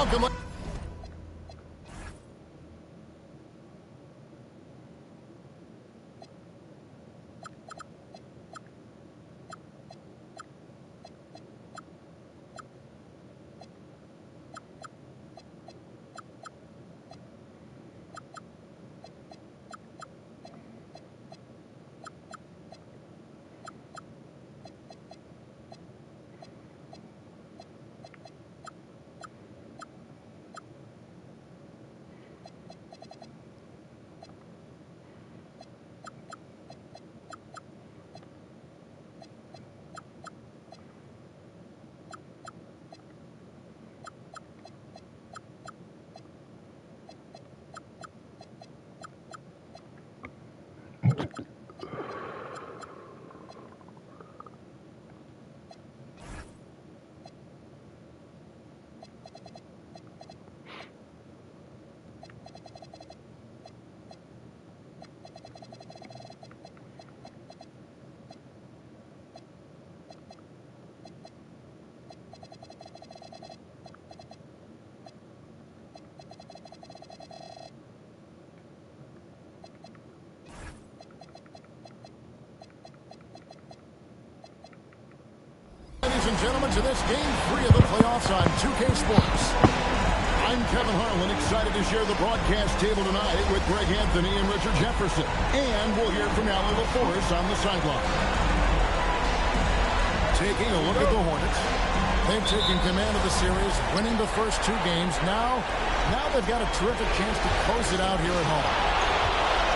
Welcome. Ladies and gentlemen, to this Game 3 of the playoffs on 2K Sports. I'm Kevin Harlan, excited to share the broadcast table tonight with Greg Anthony and Richard Jefferson. And we'll hear from Alan LaForce on the sideline. Taking a look at the Hornets. They've taken command of the series, winning the first 2 games. Now they've got a terrific chance to close it out here at home.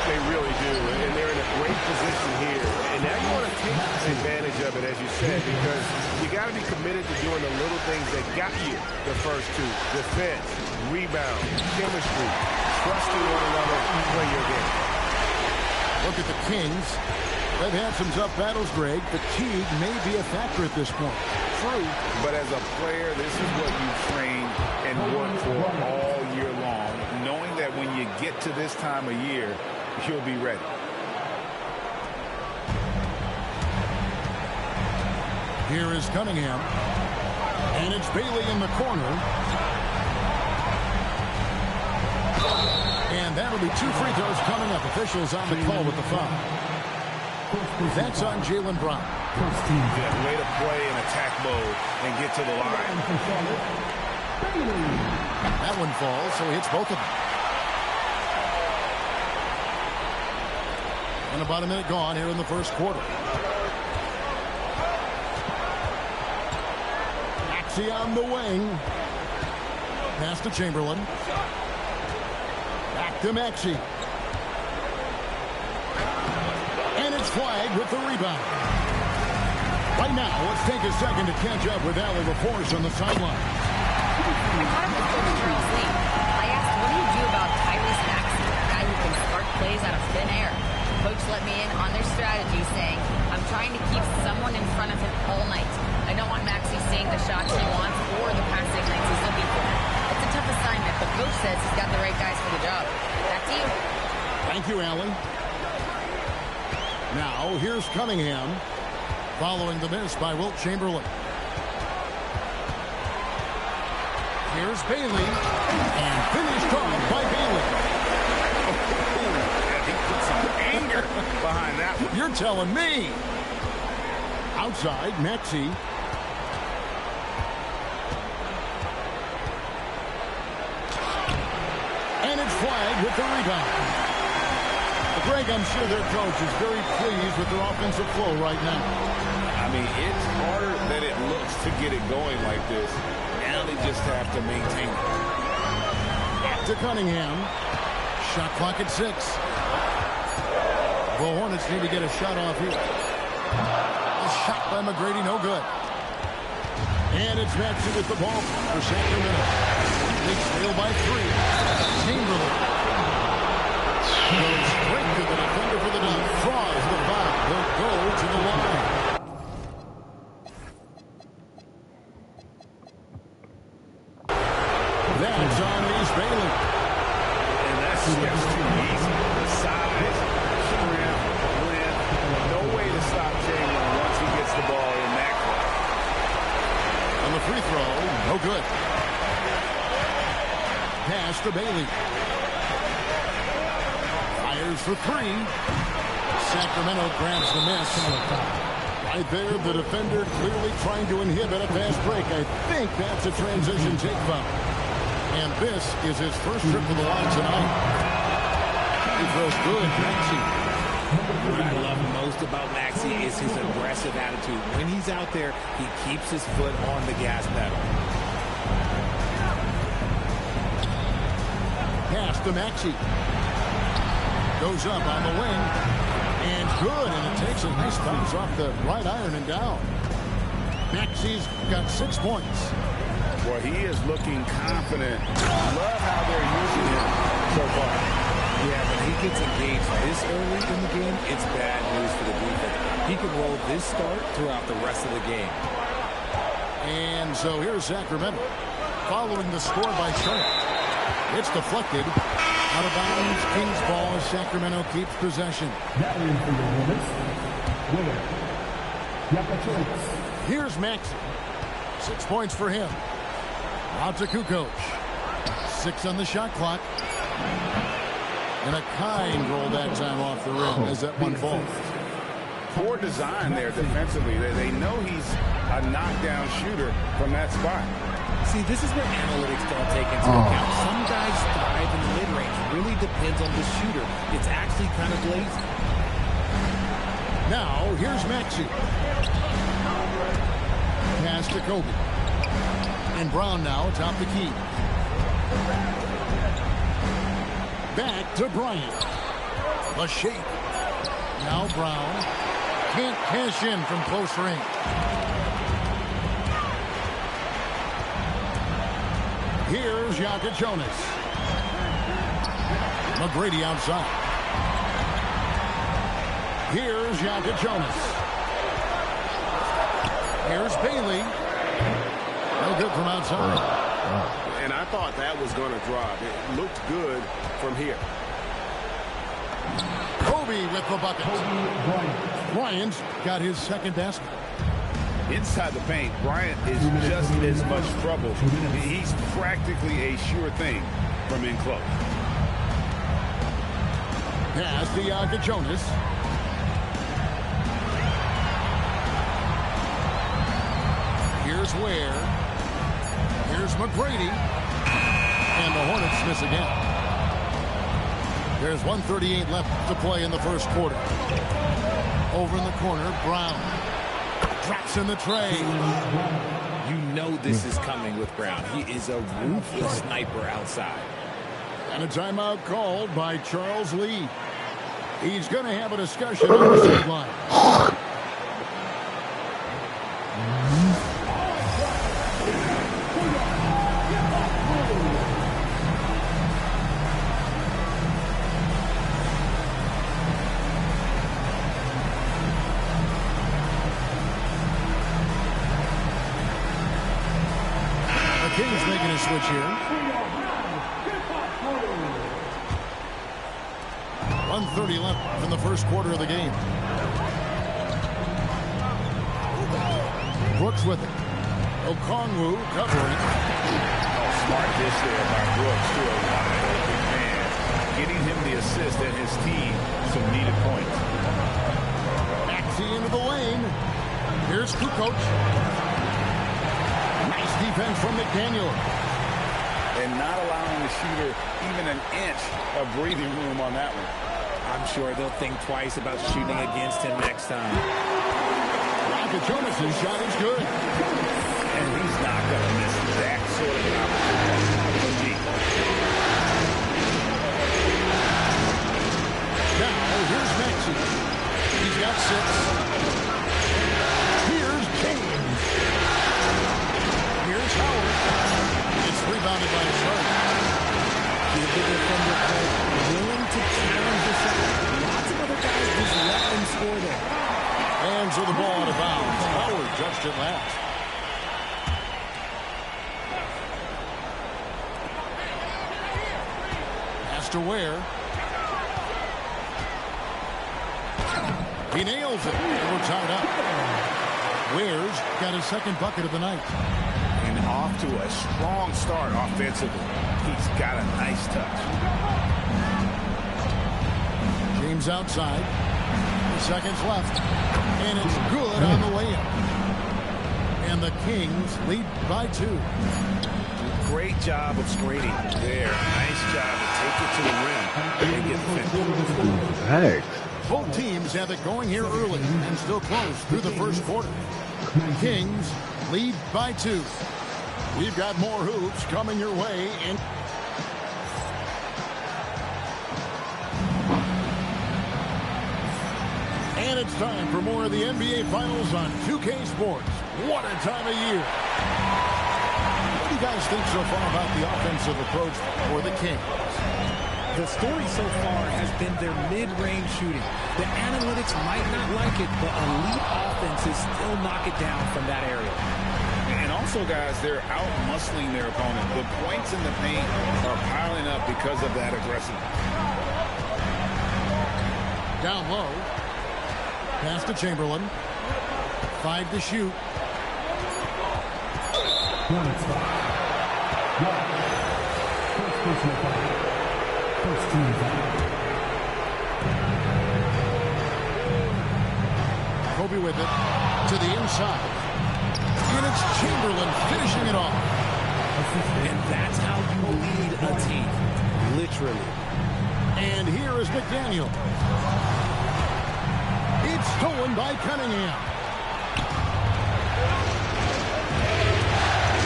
They really do, and they're in a great position here. And now you want to take advantage of it, as you said, because you got to be committed to doing the little things that got you the first 2. Defense, rebound, chemistry, trusting one another, play your game. Look at the Kings. They've had some tough battles, Greg. Fatigue may be a factor at this point. True, but as a player, this is what you train and work for all year long, knowing that when you get to this time of year, you'll be ready. Here is Cunningham. And it's Bailey in the corner. And that'll be 2 free throws coming up. Officials on the call with the foul. That's on Jalen Brown. Yeah, way to play in attack mode and get to the line. That one falls, so he hits both of them. And about a minute gone here in the first quarter. Maxey on the wing. Pass to Chamberlain. Back to Maxey. And it's flagged with the rebound. Right now, let's take a second to catch up with Alan LaForce on the sideline. I caught up with Coach Charles Lee. I asked, what do you do about Tyrese Maxey, a guy who can spark plays out of thin air? Coach let me in on their strategy, saying, I'm trying to keep someone in front of him all night. I don't want Maxey seeing the shots he wants or the passing lanes he's looking for. It's a tough assignment, but Coach says he's got the right guys for the job. Back to you. Thank you, Alan. Now, here's Cunningham, following the miss by Wilt Chamberlain. Here's Bailey, and finished off by Bailey. He put some anger behind that one. You're telling me. Outside, Maxey. And it's flagged with the rebound. Greg, I'm sure their coach is very pleased with their offensive flow right now. I mean, it's harder than it looks to get it going like this. Now they just have to maintain it. Back to Cunningham. Shot clock at 6. The Hornets need to get a shot off here. A shot by McGrady, no good. And it's Maxey with the ball for Sacramento. They trail by 3. Chamberlain goes straight to the defender for the dunk. Draws the foul. He'll go to the line. That's on East Bailey. And that's just too easy. The size, strength, length, no way to stop Chamberlain once he gets the ball in that court. And the free throw, no good. to Bailey. Fires for three. Sacramento grabs the miss. Right there, the defender clearly trying to inhibit a fast break. I think that's a transition take foul. And this is his first trip to the line tonight. He throws good, Maxey. What I love most about Maxey is his aggressive attitude. When he's out there, he keeps his foot on the gas pedal. Pass to Maxey. Goes up on the wing. And good, and it takes a nice bounce off the right iron and down. Maxey's got 6 points. Well, he is looking confident. Love how they're using him so far. Yeah, when he gets engaged this early in the game, it's bad news for the defense. He could roll this start throughout the rest of the game. And so here's Sacramento following the score by Sharp. It's deflected. Out of bounds, Kings ball as Sacramento keeps possession. Here's Maxey. 6 points for him. Out to Kukoc. 6 on the shot clock. And a kind roll that time off the rim as that one falls. Poor design there defensively. They know he's a knockdown shooter from that spot. See, this is where analytics don't take into account. Some guys thrive in the mid-range. Really depends on the shooter. It's actually kind of lazy. Now, here's Maxey. Pass to Kobe. And Brown now atop the key. Back to Bryant. A shake. Now Brown. Can't cash in from close range. Here's Jonas. McGrady outside. Here's Jonas. Here's Bailey. No good from outside. And I thought that was going to drop. It looked good from here. Kobe with the bucket. Bryant's got his second basket. Inside the paint, Bryant is just as much trouble. He's practically a sure thing from in close. Pass to Jonas. Here's Ware. Here's McGrady. And the Hornets miss again. There's 1:38 left to play in the first quarter. Over in the corner, Brown. Drops in the tray. You know this is coming with Brown. He is a ruthless sniper outside. And a timeout called by Charles Lee. He's going to have a discussion on the sideline. Kings making a switch here. 1:30 left in the first quarter of the game. Brooks with it. Okongwu covering. Smart dish there by Brooks to a wide open man, getting him the assist and his team some needed points. Maxey into the lane. Here's Kukoc. Nice defense from McDaniel. And not allowing the shooter even an inch of breathing room on that one. I'm sure they'll think twice about shooting against him next time. Jonas's shot is good. And he's not going to miss that sort of an opportunity. Now, here's Maxey. He's got 6. Here's James. Here's Howard. It's rebounded by Sharp. Give the defender credit, willing to challenge the shot. Lots of other guys just let them score there. And so the ball out of bounds. Howard touched it last. Pass to Ware. He nails it. And we're tied up. Ware's got his second bucket of the night. And off to a strong start offensively. He's got a nice touch. James outside. 2 seconds left. And it's good on the way in. And the Kings lead by 2. Great job of screening there. Nice job to take it to the rim and get finished. Heck. Both teams have it going here early and still close through the first quarter. Kings lead by 2. We've got more hoops coming your way. And it's time for more of the NBA Finals on 2K Sports. What a time of year. What do you guys think so far about the offensive approach for the Kings? The story so far has been their mid-range shooting. The analytics might not like it, but elite offenses still knock it down from that area. And also, guys, they're out-muscling their opponent. The points in the paint are piling up because of that aggressiveness. Down low. Pass to Chamberlain. 5 to shoot. Hornets foul. First personal foul. First team foul. Kobe with it to the inside. And it's Chamberlain finishing it off. And that's how you lead a team. Literally. And here is McDaniel. It's stolen by Cunningham.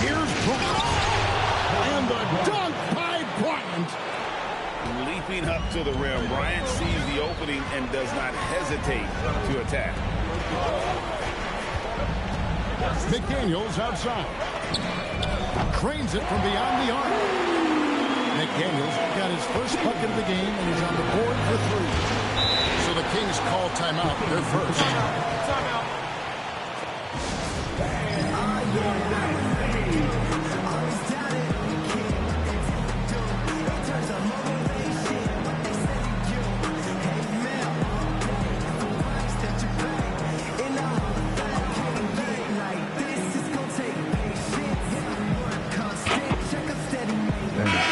Here's Bryant. And the dunk by Bryant. Leaping up to the rim, Bryant sees the opening and does not hesitate to attack. McDaniels outside. Cranes it from beyond the arc. McDaniels got his first bucket of the game and he's on the board for 3. So the Kings call timeout. They're first. Timeout.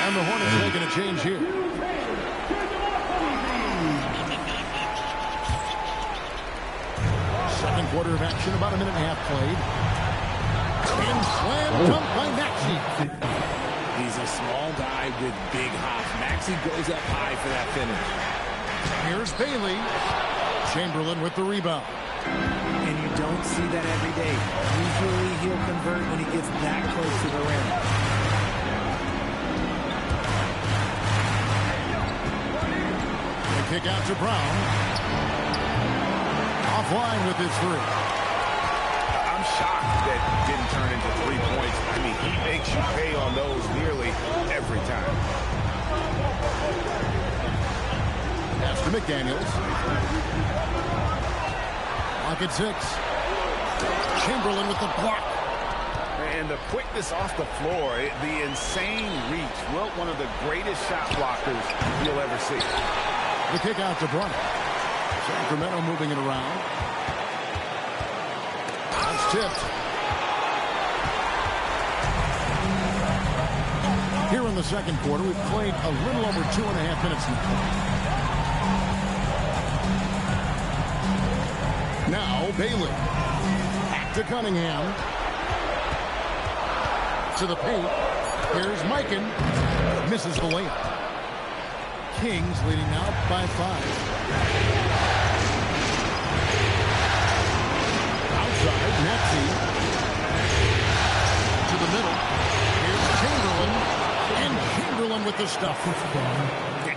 And the Hornets making a change here. Second quarter of action, about a minute and a half played. And slam dunk by Maxey. He's a small guy with big hops. Maxey goes up high for that finish. Here's Bailey. Chamberlain with the rebound. And you don't see that every day. Usually he'll convert when he gets that close to the rim. The kick out to Brown. Offline with his 3. I'm shocked that didn't turn into 3 points. I mean, he makes you pay on those nearly every time. Pass to McDaniels. Pocket 6. Chamberlain with the block. And the quickness off the floor, the insane reach. Well, one of the greatest shot blockers you'll ever see. The kick out to Bryant. Sacramento moving it around. That's tipped. Here in the second quarter, we've played a little over 2.5 minutes now. Now, Bailey. Back to Cunningham. To the paint. Here's Mikan. Misses the layup. Kings leading out by 5. Outside, Maxey. To the middle. Here's Chamberlain. And Chamberlain with the stuff.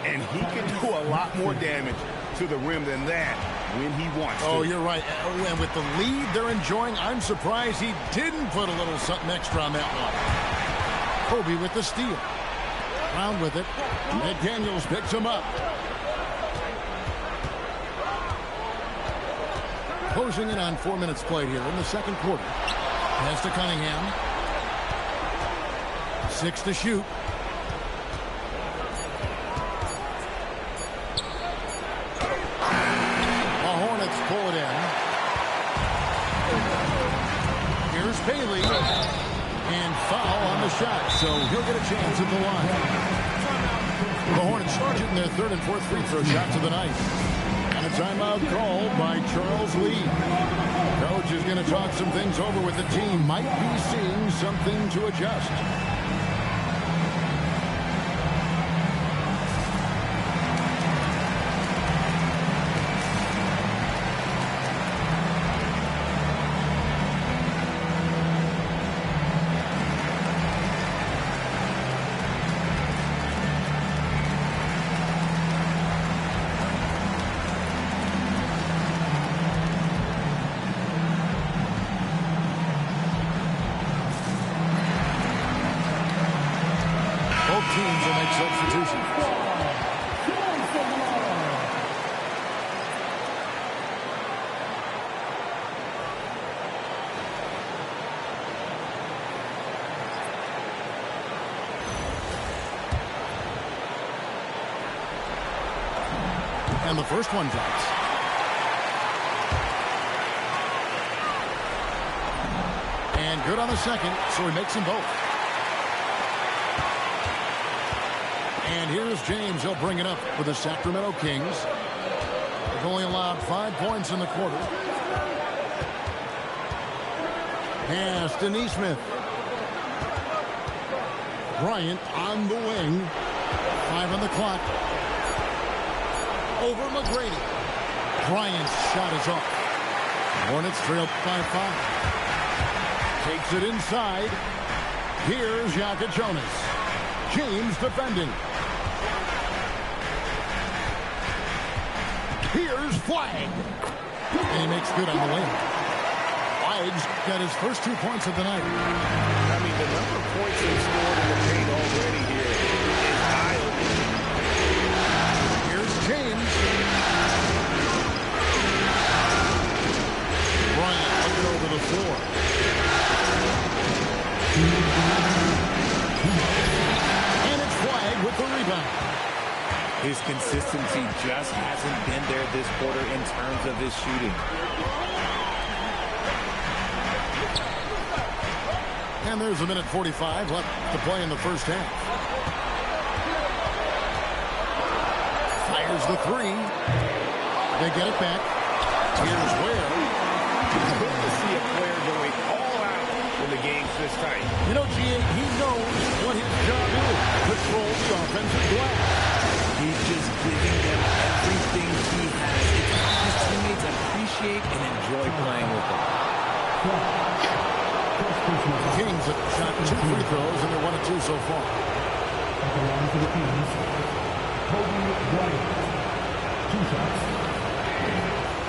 And he can do a lot more damage to the rim than that when he wants to. Oh, you're right. And with the lead they're enjoying, I'm surprised he didn't put a little something extra on that one. Kobe with the steal. Brown with it. McDaniels picks him up. Closing in on 4 minutes played here in the second quarter. Pass to Cunningham. 6 to shoot. The Hornets pull it in. Here's Bailey. And foul on the shot, so he'll get a chance at the line. The Hornets shooting their third and fourth free throw shots of the night. And a timeout called by Charles Lee. Coach is going to talk some things over with the team. Might be seeing something to adjust. Both teams will make substitutions. And the first one drops. And good on the second, so he makes them both. And here's James. He'll bring it up for the Sacramento Kings. They've only allowed 5 points in the quarter. Pass to Neesmith. Bryant on the wing. 5 on the clock. Over McGrady. Bryant's shot is off. Hornets trail by 5. Takes it inside. Here's Jonas. James defending. Here's Flagg. And he makes good on the wing. Flagg's got his first 2 points of the night. I mean, the number of points he's scored in the paint already here is eye-opening. Here's James. Bryant looking over the floor. And it's Flagg with the rebound. His consistency just hasn't been there this quarter in terms of his shooting. And there's a minute 45 left to play in the first half. Fires the 3. They get it back. Here's Ware. Good to see a player going all out when the game's this tight. You know, he knows what his job is. Control the offensive glass. He's just giving them everything he has. It's how his teammates appreciate and enjoy playing with him. Kings have shot 2 free throws, and they're 1 of 2 so far.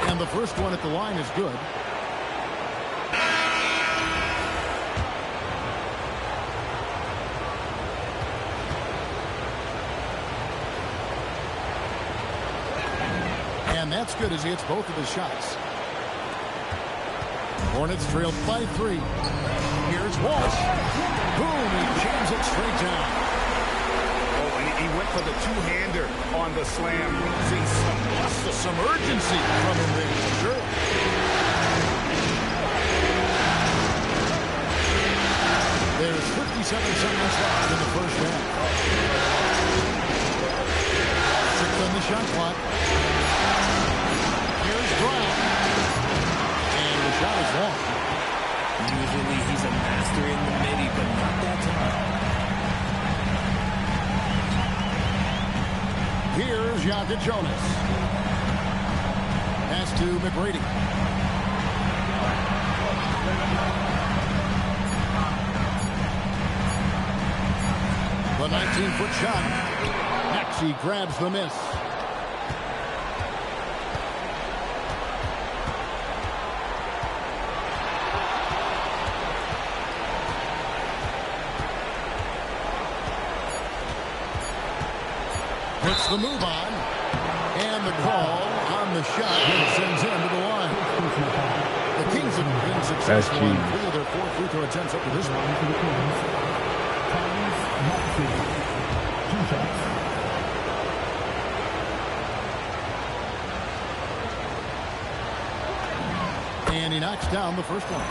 And the first one at the line is good. And that's good as he hits both of his shots. Hornets trailed by 3. Here's Walsh. Boom, he jams it straight down. Oh, and he went for the two-hander on the slam. See Some urgency from him there. Sure. There's 57 seconds left in the first half. 6 on the shot clock. Here's Brown. And the shot is long. Usually he's a master in the midi, but not that time. Here's Jonas. Pass to McGrady. The 19-foot shot. Maxey grabs the miss. Puts the move on. And the call on the shot sends him to the line. The Kings have been successful in 3 of their 4 free throw attempts up to this point. And he knocks down the first one.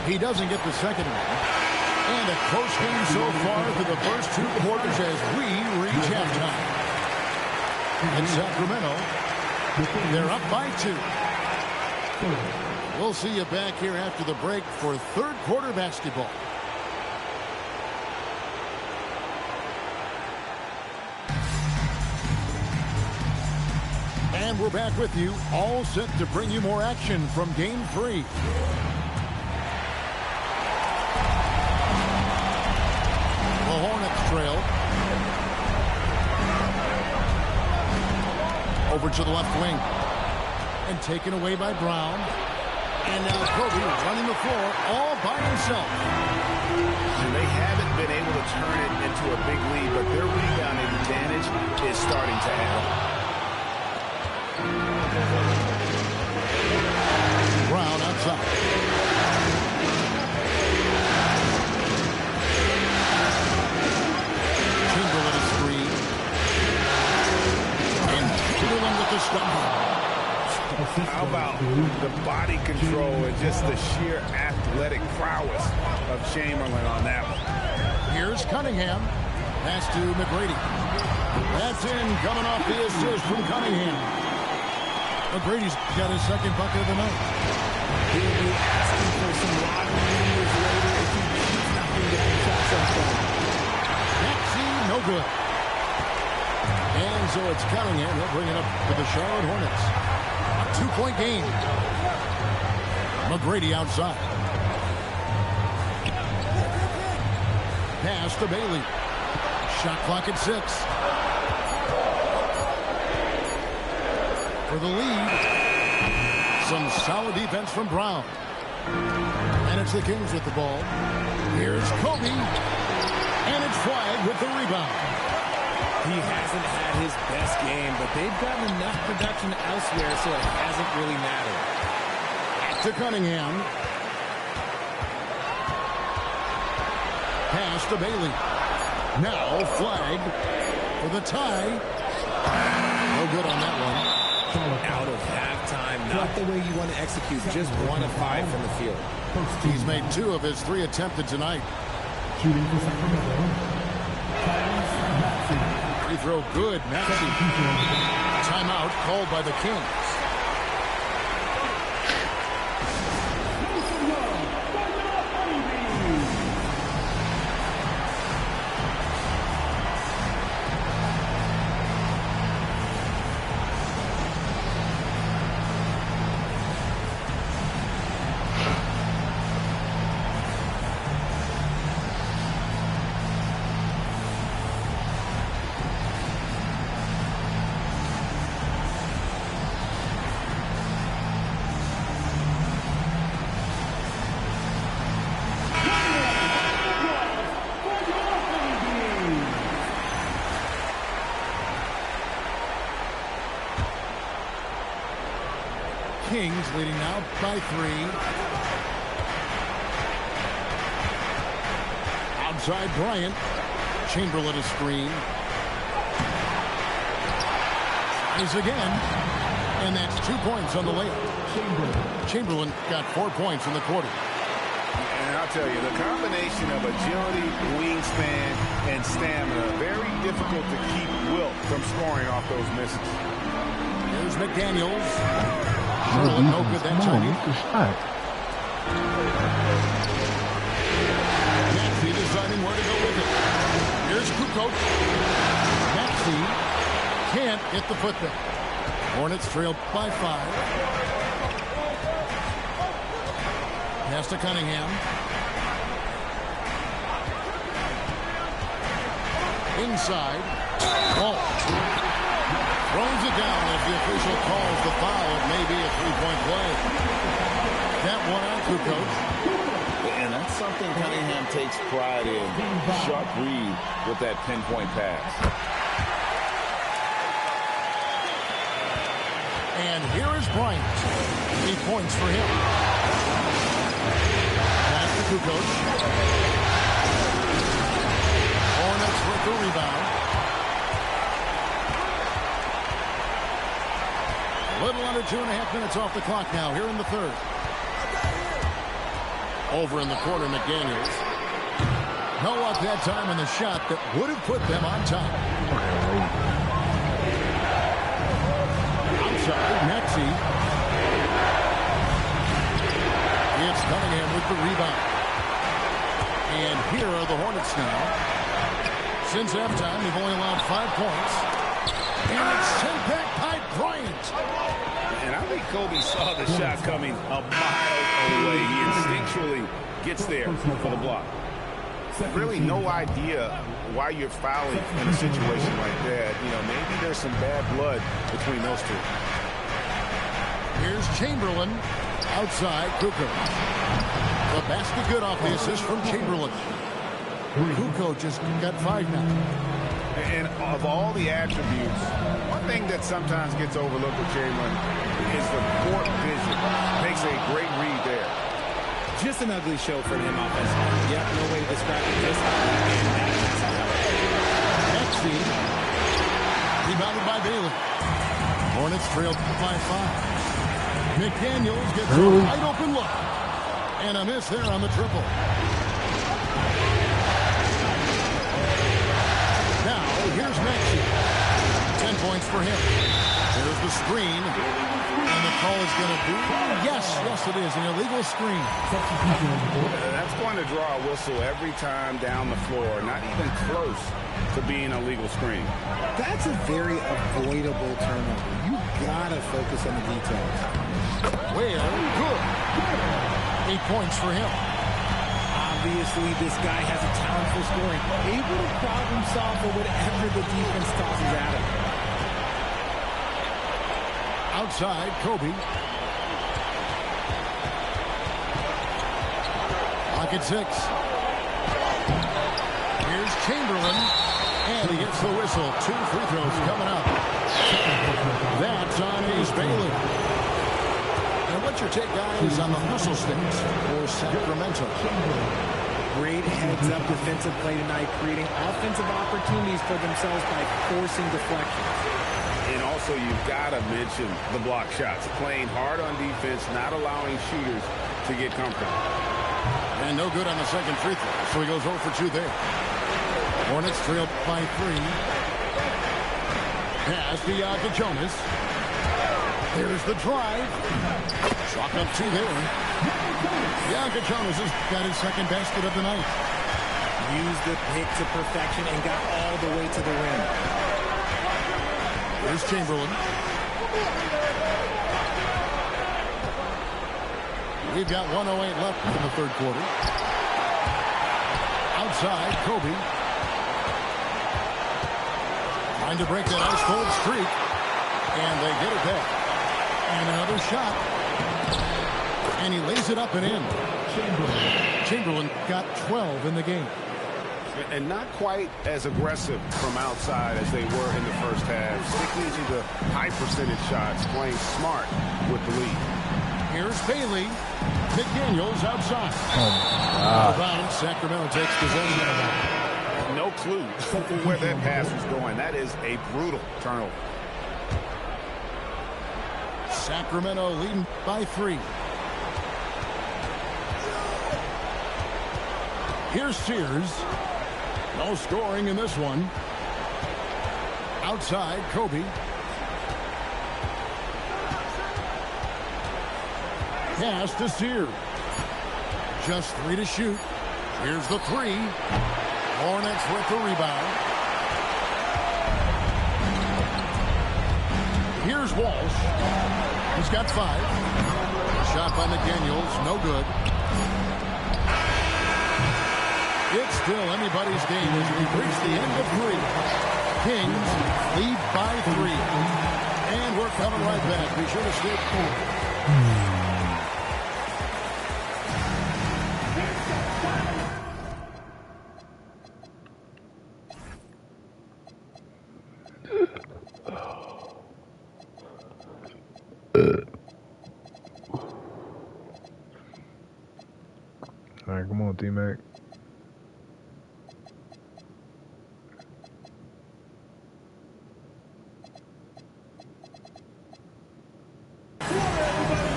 He doesn't get the second one. And a close game so far through the first 2 quarters as we reach halftime. In Sacramento, they're up by 2. We'll see you back here after the break for third quarter basketball. And we're back with you, all set to bring you more action from Game 3. The Hornets trail. Over to the left wing. And taken away by Brown. And now Kobe running the floor all by himself. And they haven't been able to turn it into a big lead, but their rebounding advantage is starting to add up. Brown outside. Chamberlain a screen. And Chamberlain with the stop. How about the body control and just the sheer athletic prowess of Chamberlain on that one? Here's Cunningham. Pass to McGrady. That's in, coming off the assist from Cunningham. McGrady's got his second bucket of the night. He'll be asking for some lottery numbers later if he keeps nothing to get shots on front. Maxey, no good. And so it's Cunningham. He'll bring it up to the Charlotte Hornets. A 2-point game. McGrady outside. Pass to Bailey. Shot clock at 6. For the lead. Some solid defense from Brown. And it's the Kings with the ball. Here's Kobe. And it's flagged with the rebound. He hasn't had his best game, but they've gotten enough production elsewhere, so it hasn't really mattered. To Cunningham. Pass to Bailey. Now flagged for the tie. No good on that one. Out of halftime, not the way you want to execute, just 1 of 5 from the field. He's made 2 of his 3 attempted tonight. Shooting for Sacramento. Free throw good, Maxey. Timeout called by the Kings. Kings leading now by 3. Outside Bryant. Chamberlain a screen. Tries again. And that's 2 points on the layup. Chamberlain got 4 points in the quarter. And I'll tell you, the combination of agility, wingspan, and stamina, very difficult to keep Wilt from scoring off those misses. Here's McDaniels. Charlotte no good that time. Maxey deciding where to go with it. Here's Kukoc. Maxey can't hit the putback. Hornets trail by 5. Pass to Cunningham. Inside. Ball. Throws it down as the official calls the foul. It may be a 3-point play. That one on Kukoc. And that's something Cunningham takes pride in. Sharp read with that pinpoint pass. And here is Bryant. 8 points for him. Pass to Kukoc. Hornets with the rebound. A little under 2.5 minutes off the clock now here in the third. Over in the corner, McDaniels. No luck that time on the shot that would have put them on top. Outside, Maxey. It's Cunningham with the rebound. And here are the Hornets now. Since halftime, they've only allowed 5 points. And it's sent back by Bryant. And I think Kobe saw the shot coming a mile away. He instinctually gets there for the block. Really no idea why you're fouling in a situation like that. You know, maybe there's some bad blood between those two. Here's Chamberlain outside Kukoc. The basket good off the assist from Chamberlain. Kukoc just got 5 now. And of all the attributes, one thing that sometimes gets overlooked with Chamberlain is the court vision. Makes a great read there. Just an ugly show for him offensively. Yep, no way to describe it. Just Maxey. Rebounded by Bailey. Hornets trailed by 5. McDaniels gets a wide open look. And a miss there on the triple. Now, here's Maxey. 10 points for him. There's the screen. And the call is going to be, yes, it is, an illegal screen. That's going to draw a whistle every time down the floor. Not even close to being a legal screen. That's a very avoidable turnover. You got to focus on the details. Well, good. 8 points for him. Obviously, this guy has a talent for scoring. Able to problem solve for whatever the defense tosses at him. Outside, Kobe. Pocket 6. Here's Chamberlain. And he gets the whistle. 2 free throws coming up. That's on Ace Bailey. And what's your take, guys, on the hustle sticks for Sacramento? Great heads-up defensive play tonight, creating offensive opportunities for themselves by forcing deflections. And also, you've got to mention the block shots. Playing hard on defense, not allowing shooters to get comfortable. And no good on the second free throw, so he goes 0 for 2 there. Hornets trailed by 3. Pass to Jonas. There's the drive. Chalk up 2 there. Jonas has got his second basket of the night. Used the pick to perfection and got all the way to the rim. Here's Chamberlain. We've got 1:08 left in the third quarter. Outside, Kobe. Trying to break that ice-cold streak. And they get it back. And another shot. And he lays it up and in. Chamberlain got 12 in the game. And not quite as aggressive from outside as they were in the first half. Sticking to the high percentage shots, playing smart with the lead. Here's Bailey. McDaniels outside. Rebound. Sacramento takes possession. No clue where that pass was going. That is a brutal turnover. Sacramento leading by 3. Here's Sears. No scoring in this one. Outside, Kobe. Pass to Sears. Just 3 to shoot. Here's the 3. Hornets with the rebound. Here's Walsh. He's got 5. Shot by McDaniels. No good. It's still anybody's game as we reach the end of 3. Kings lead by 3. And we're coming right back. Be sure to stay cool. All right, come on, TMac.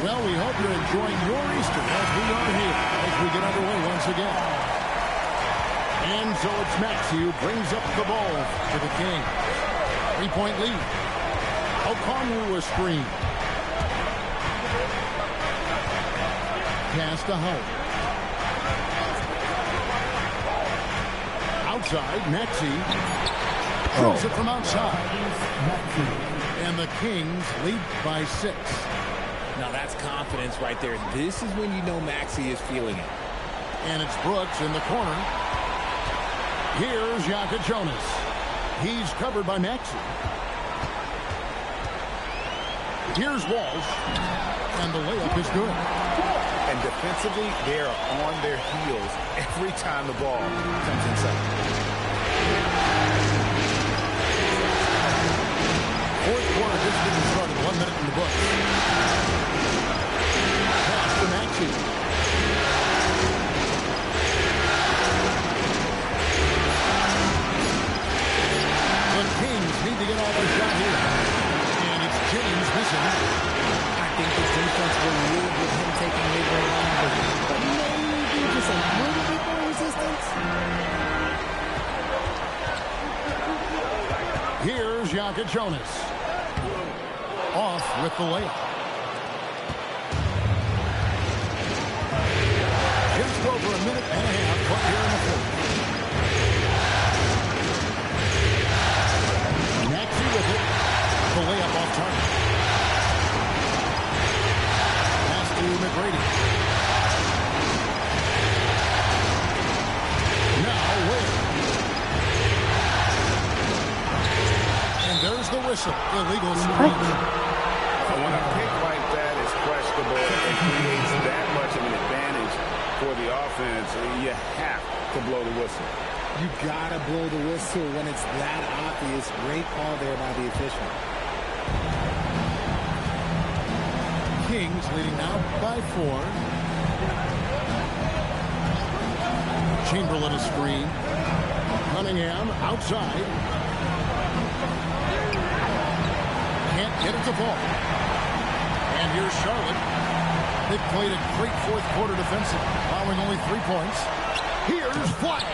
Well, Well, we hope you're enjoying your Easter as we are here as we get underway once again. And so it's Maxey who brings up the ball to the Kings. 3-point lead. Okongwu a screen. Pass to Howard. Outside, Maxey throws it from outside. And the Kings lead by 6. Now that's confidence right there. This is when you know Maxey is feeling it. And it's Brooks in the corner. Here's Jonas. He's covered by Maxey. Here's Walsh. And the layup is good. And defensively, they are on their heels every time the ball comes inside. Fourth quarter just getting started. 1 minute in the books. Pass to Maxey. The Kings need to get all their shot here. And it's James missing. I think this defense will live with him taking mid-range numbers, but maybe just a little bit more resistance. Here's Jonas. Off with the layup. Just over a minute and a half left here in the fourth. Maxey with it. The layup off target. Pass to McGrady. Now Wade. And there's the whistle. Illegal screen. When a pick like that is questionable and creates that much of an advantage for the offense, you have to blow the whistle. You gotta blow the whistle when it's that obvious. Great call there by the official. Kings leading now by 4. Chamberlain a screen. Cunningham outside. Can't get it to fall. And here's Charlotte. They've played a great fourth quarter defensive, allowing only 3 points. Here's Flag.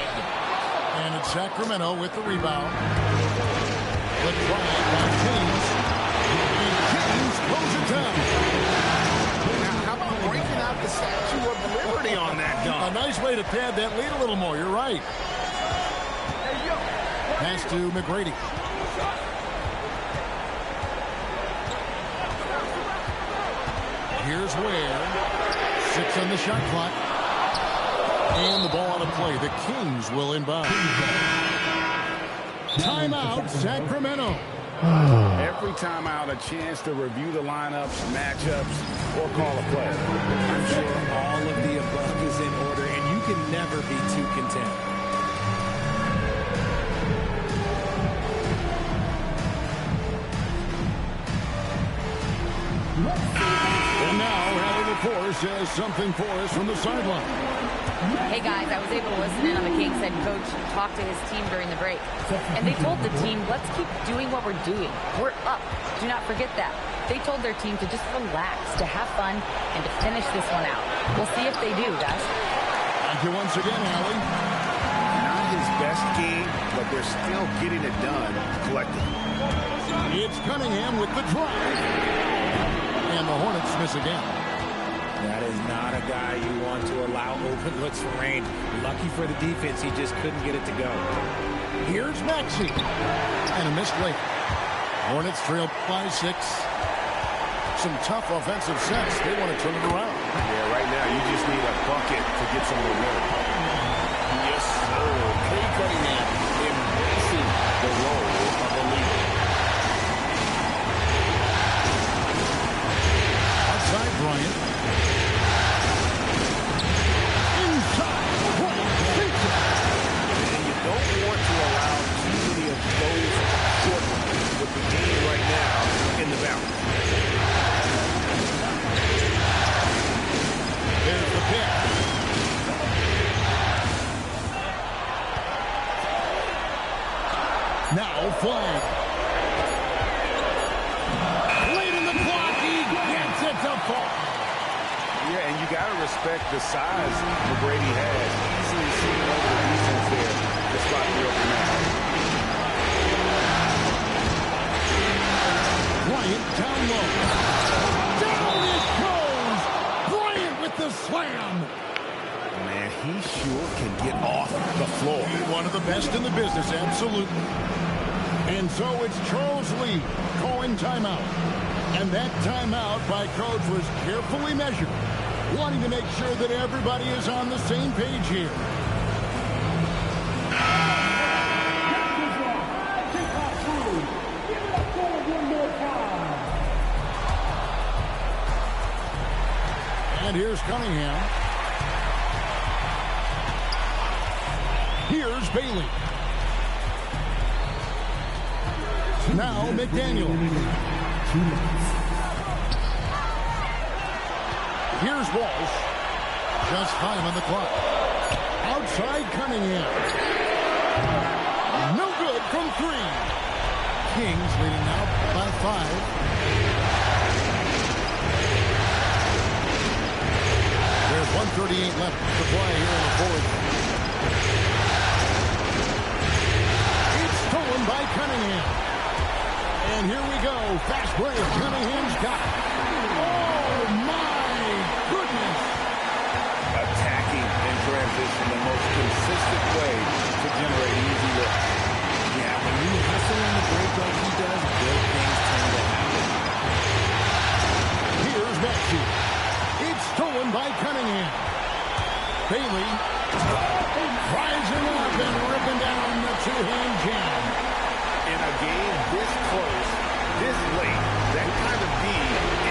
And it's Sacramento with the rebound. The drive by James. And James throws it down. Now, how about breaking out the Statue of Liberty on that dunk? A nice way to pad that lead a little more. You're right. Pass to McGrady. Here's Ware. 6 on the shot clock. And the ball on a play. The Kings will inbound. Timeout, Sacramento. Every timeout, a chance to review the lineups, matchups, or call a play. I'm sure all of the above is in order, and you can never be too content. And now, Allie LaForce has something for us from the sideline. Hey guys, I was able to listen in on the Kings head coach talk to his team during the break. And they told the team, let's keep doing what we're doing. We're up. Do not forget that. They told their team to just relax, to have fun, and to finish this one out. We'll see if they do, guys. Thank you once again, Allie. Not his best game, but they're still getting it done collectively. It's Cunningham with the drive. And the Hornets miss again. That is not a guy you want to allow open looks for range. Lucky for the defense, he just couldn't get it to go. Here's Maxey. And a missed layup. Hornets trail by 6. Some tough offensive sets. They want to turn it around. Yeah, right now you just need a bucket to get some momentum. Yes, sir. Cade Cunningham embracing the role of the leader. Outside Bryant. Inside Bryant. And you don't want to allow too many of those short ones with the game right now in the balance. There's the pick. Now Flag. Late in the clock, he gets it to fall. got to respect the size McGrady has. Easily seeing over the defense there to spot the open man. Bryant down low. Down it goes! Bryant with the slam! Man, he sure can get off the floor. One of the best in the business, absolutely. And so it's Charles Lee calling timeout. And that timeout by Coach was carefully measured, wanting to make sure that everybody is on the same page here. And here's Cunningham. Here's Bailey. Now McDaniel. Here's Walsh. Just 5 on the clock. Outside Cunningham. No good from 3. Kings leading now by 5. There's 1:38 left to play here in the fourth. It's stolen by Cunningham. And here we go. Fast break. Cunningham's got it. Oh, my goodness. Attacking in transition, the most consistent way to generate easy looks. Yeah, when you hustle in the break like he does, good things tend to happen. Here's Maxey. It's stolen by Cunningham. Bailey rising up and ripping down the two-hand jam. In a game this close, this late, that kind of D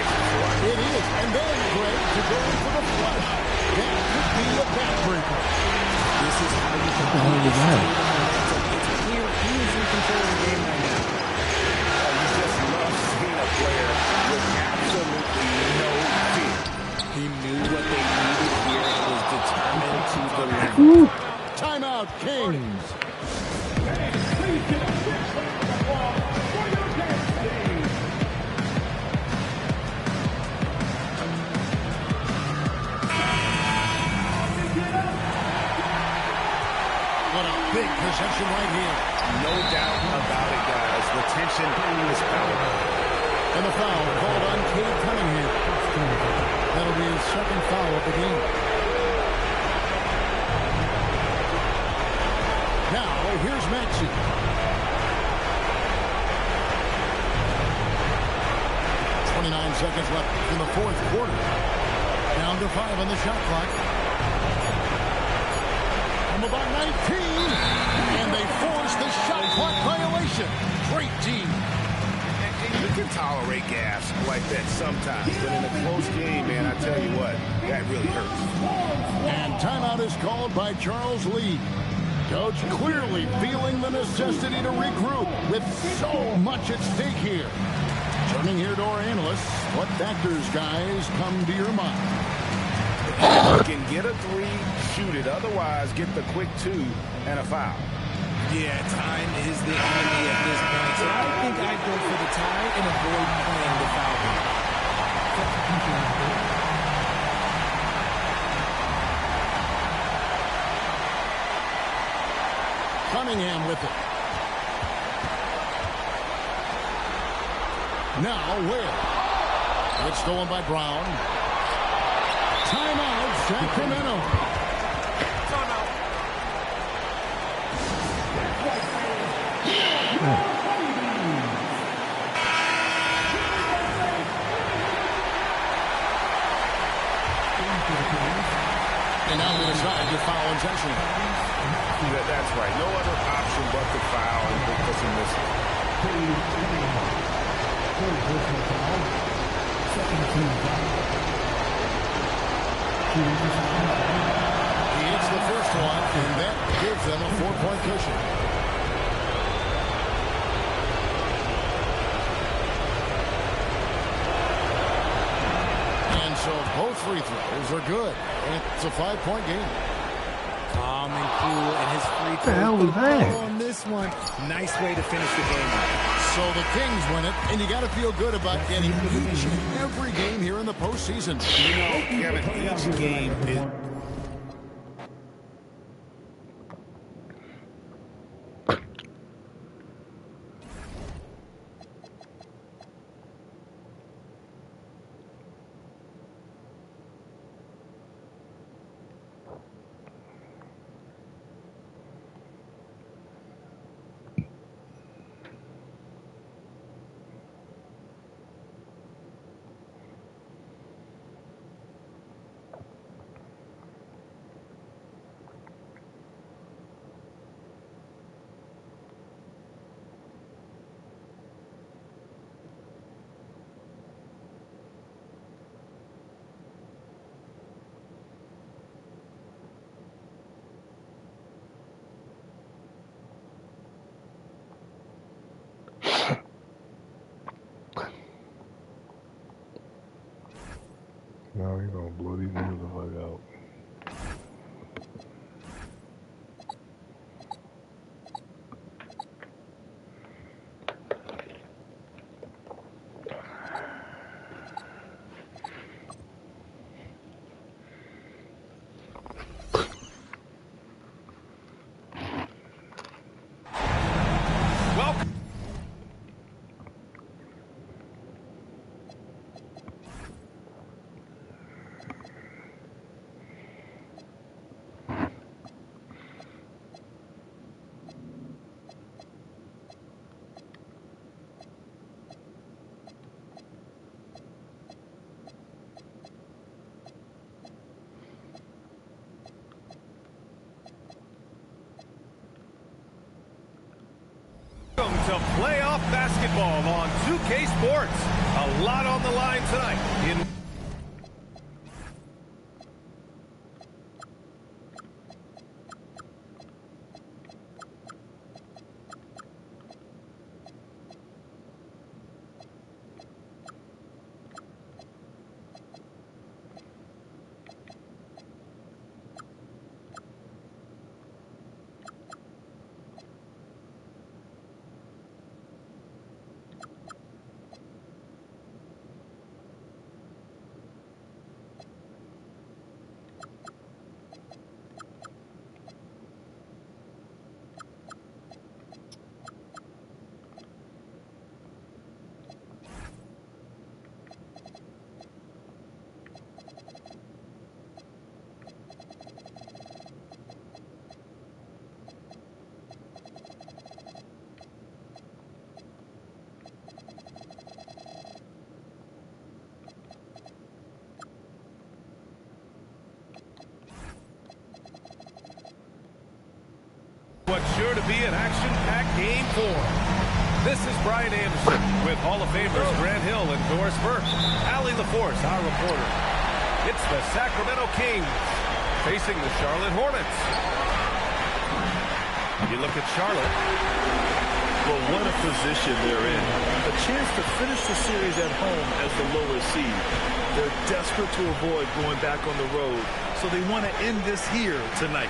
is clutch. It is. And then Greg to go for the flush. That could be a backbreaker. This is how you can play this game. It's clear he is in control of the game right now. You just love seeing a player with absolutely no fear. He knew what they needed here and was determined to deliver. Timeout, Kings. What a big possession right here. No doubt about it, guys. The tension is palpable. And the foul called on Cade Cunningham. That'll be his second foul of the game. Now, here's Maxey. Seconds left in the fourth quarter. Down to 5 on the shot clock. From about 19. And they force the shot clock violation. Great team. You can tolerate gas like that sometimes, but in a close game, man, I tell you what, that really hurts. And timeout is called by Charles Lee. Coach clearly feeling the necessity to regroup with so much at stake here. Turning here to our analysts, what factors, guys, come to your mind? You can get a 3, shoot it. Otherwise, get the quick 2 and a foul. Yeah, time is the enemy at this point. So I think I'd go for the tie and avoid playing the foul. Cunningham with it. Now Ware. It's stolen by Brown. Timeout, Sacramento. And now we decide to foul in session. That's right. No other option but to foul and put us in this. He hits the first one, and that gives them a 4-point cushion. And so both free throws are good. It's a 5-point game. Calm and cool, and his free throw. What the hell was that? On this this one, nice way to finish the game. So the Kings win it, and you got to feel good about getting each and every game here in the postseason. You know, Kevin, each game is... Now he's gonna blow these niggas the fuck out. Welcome to playoff basketball on 2K Sports. A lot on the line tonight. What's sure to be an action-packed game 4. This is Brian Anderson with Hall of Famers Grant Hill and Doris Burke. Allie LaForce, our reporter. It's the Sacramento Kings facing the Charlotte Hornets. You look at Charlotte. Well, what a position they're in. A chance to finish the series at home as the lower seed. They're desperate to avoid going back on the road, so they want to end this here tonight.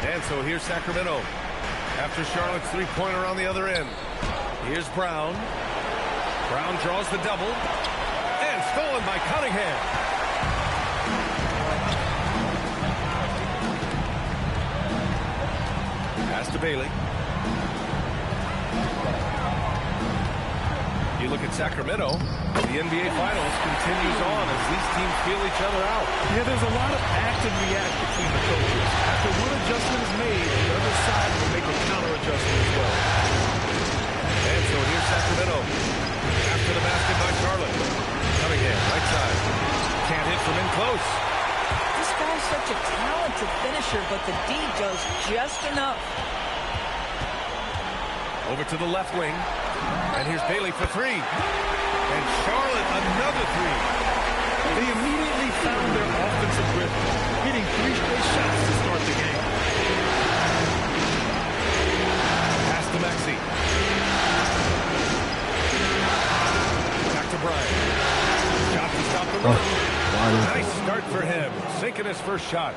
And so here's Sacramento. After Charlotte's three-pointer on the other end. Here's Brown. Brown draws the double. And stolen by Cunningham. Pass to Bailey. You look at Sacramento. The NBA Finals continues on as these teams feel each other out. Yeah, there's a lot of act and react between the coaches. After one adjustment is made, the other side will make a counter adjustment as well. And so here's Sacramento. After the basket by Charlotte. Cunningham, right side. Can't hit from in close. This guy's such a talented finisher, but the D does just enough. Over to the left wing. And here's Bailey for three. And Charlotte, another three. They immediately found their offensive rhythm, hitting 3 straight shots to start the game. Pass to Maxey. Back to Bryant. Shot to stop the run. Nice start for him. Sinking his first shot.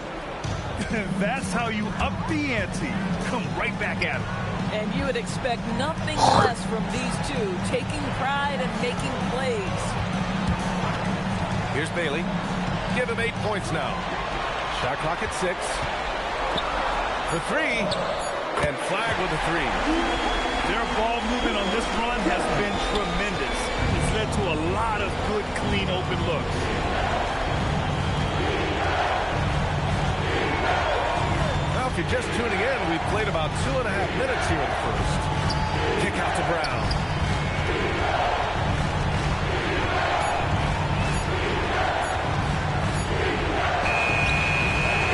That's how you up the ante. Come right back at it. And you would expect nothing less from these two, taking pride and making plays. Here's Bailey. Give him 8 points now. Shot clock at 6. The 3. And flag with the 3. Their ball movement on this run has been tremendous. It's led to a lot of good, clean, open looks. Well, if you're just tuning in, we've played about 2.5 minutes here in the first. Kick out to Brown.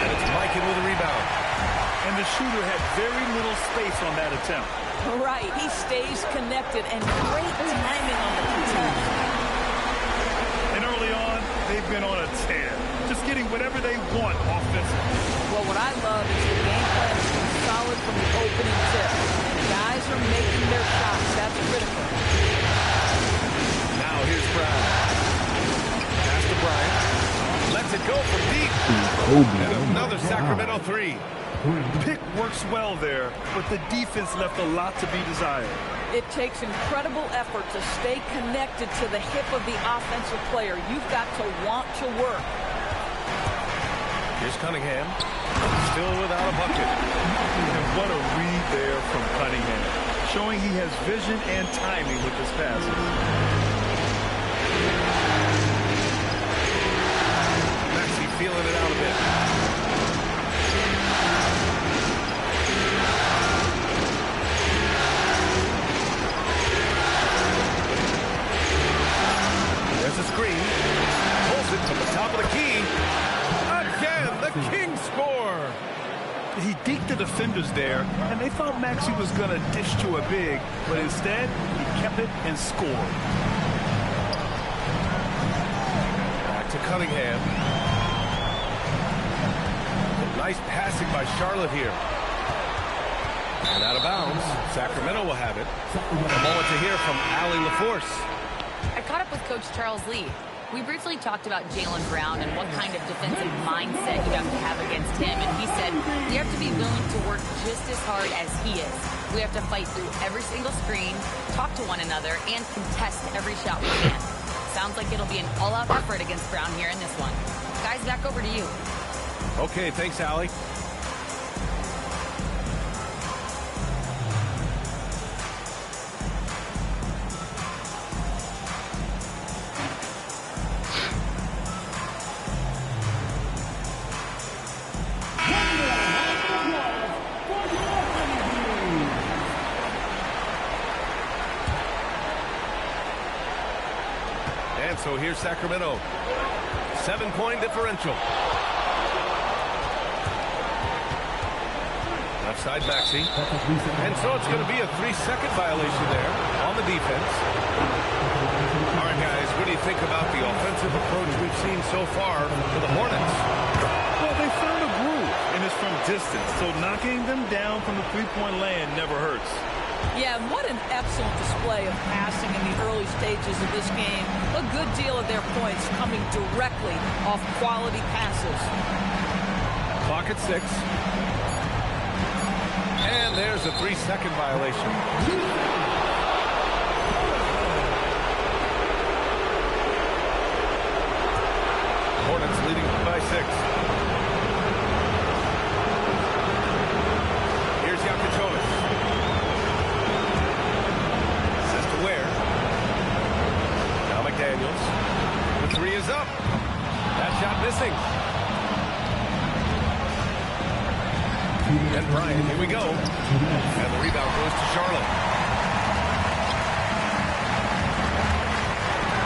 And it's Mikan with a rebound. And the shooter had very little space on that attempt. Right, he stays connected and great timing on the contest. And early on, they've been on a tear, just getting whatever they want offensively. Well, what I love is the game plan has been solid from the opening tip. And the guys are making their shots. That's critical. Now here's Brown. Pass to Bryant. Lets it go from deep. And another Sacramento 3. Pick works well there, but the defense left a lot to be desired. It takes incredible effort to stay connected to the hip of the offensive player. You've got to want to work. Here's Cunningham. Still without a bucket. And what a read there from Cunningham, showing he has vision and timing with his passes. Maxey feeling it out a bit. There's a screen. Pulls it to the top of the key. Again, the King score. He deked the defenders there, and they thought Maxey was going to dish to a big, but instead, he kept it and scored. Back to Cunningham. Nice passing by Charlotte here. And out of bounds. Sacramento will have it. A moment to hear from Allie LaForce. I caught up with Coach Charles Lee. We briefly talked about Jaylen Brown and what kind of defensive mindset you have to have against him. And he said, we have to be willing to work just as hard as he is. We have to fight through every single screen, talk to one another, and contest every shot we can. Sounds like it'll be an all-out effort against Brown here in this one. Guys, back over to you. Okay, thanks, Allie. And so here's Sacramento. 7-point differential. Left side Maxey. And so it's going to be a 3-second violation there on the defense. All right, guys, what do you think about the offensive approach we've seen so far for the Hornets? Well, they found a groove, and it's from distance, so knocking them down from the three-point land never hurts. Yeah, and what an excellent display of passing in the early stages of this game. A good deal of their points coming directly off quality passes. Clock at 6. And there's a 3-second violation. Hornets leading by 6. Here's Yakuchonis. Says to Ware. Now McDaniels. The 3 is up. That shot missing. And Bryant, here we go. And the rebound goes to Charlotte.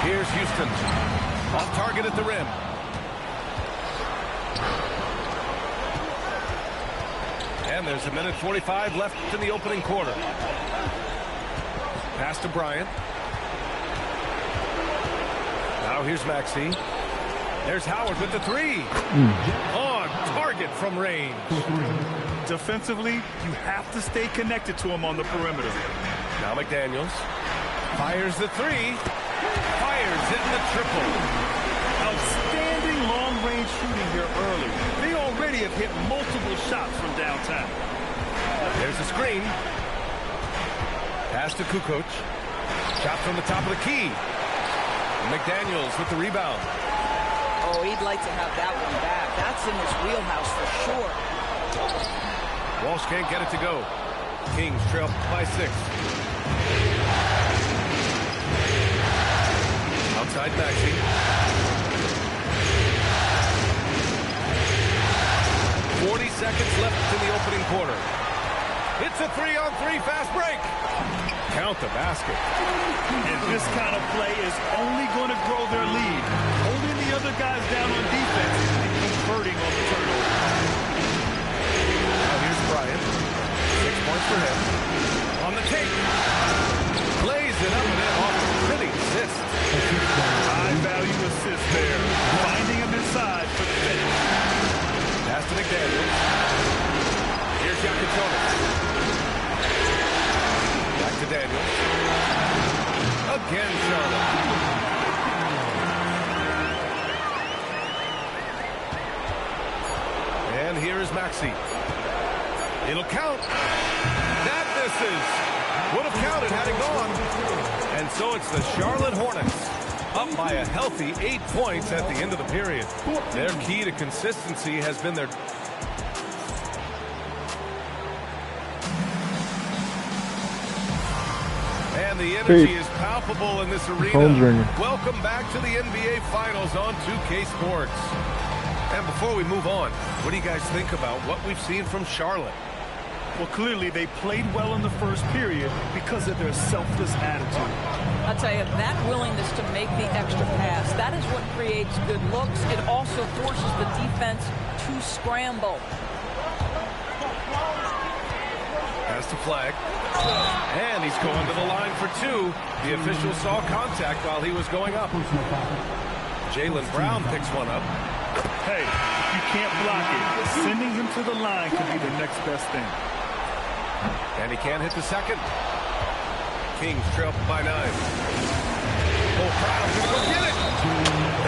Here's Houston. Off target at the rim. And there's 1:45 left in the opening quarter. Pass to Bryant. Now here's Maxey. There's Howard with the 3. On target from range. Defensively, you have to stay connected to him on the perimeter. Now McDaniels fires the 3. Fires in the triple. Outstanding long-range shooting here early. They already have hit multiple shots from downtown. There's the screen. Pass to Kukoc. Shot from the top of the key. McDaniels with the rebound. Oh, he'd like to have that one back. That's in his wheelhouse for sure. Walsh can't get it to go. Kings trail by 6. Outside Maxey. 40 seconds left in the opening quarter. It's a 3-on-3 fast break. Count the basket. And this kind of play is only going to grow their lead. Holding the other guys down on defense and converting on the turnover. Now here's Bryant. 6 points for him. On the tape. Plays it up and in off a pretty assist. High value assist there. Finding him inside for the finish. Pass to McDaniels. Here's Yakatonis. Back to Daniels. Again, Charlotte. And here is Maxey. It'll count. That misses. Would have counted had it gone. And so it's the Charlotte Hornets. Up by a healthy 8 points at the end of the period. Their key to consistency has been their... And the energy is palpable in this arena. Welcome back to the NBA Finals on 2K Sports. And before we move on, what do you guys think about what we've seen from Charlotte? Well, clearly they played well in the first period because of their selfless attitude. I'll tell you, that willingness to make the extra pass, that is what creates good looks. It also forces the defense to scramble. Pass to Flag. And he's going to the line for 2. The official saw contact while he was going up. Jaylen Brown picks one up. Hey, you can't block it. Sending him to the line could be the next best thing. And he can't hit the second. Kings trail by 9. Oh, Brown's going to go get it.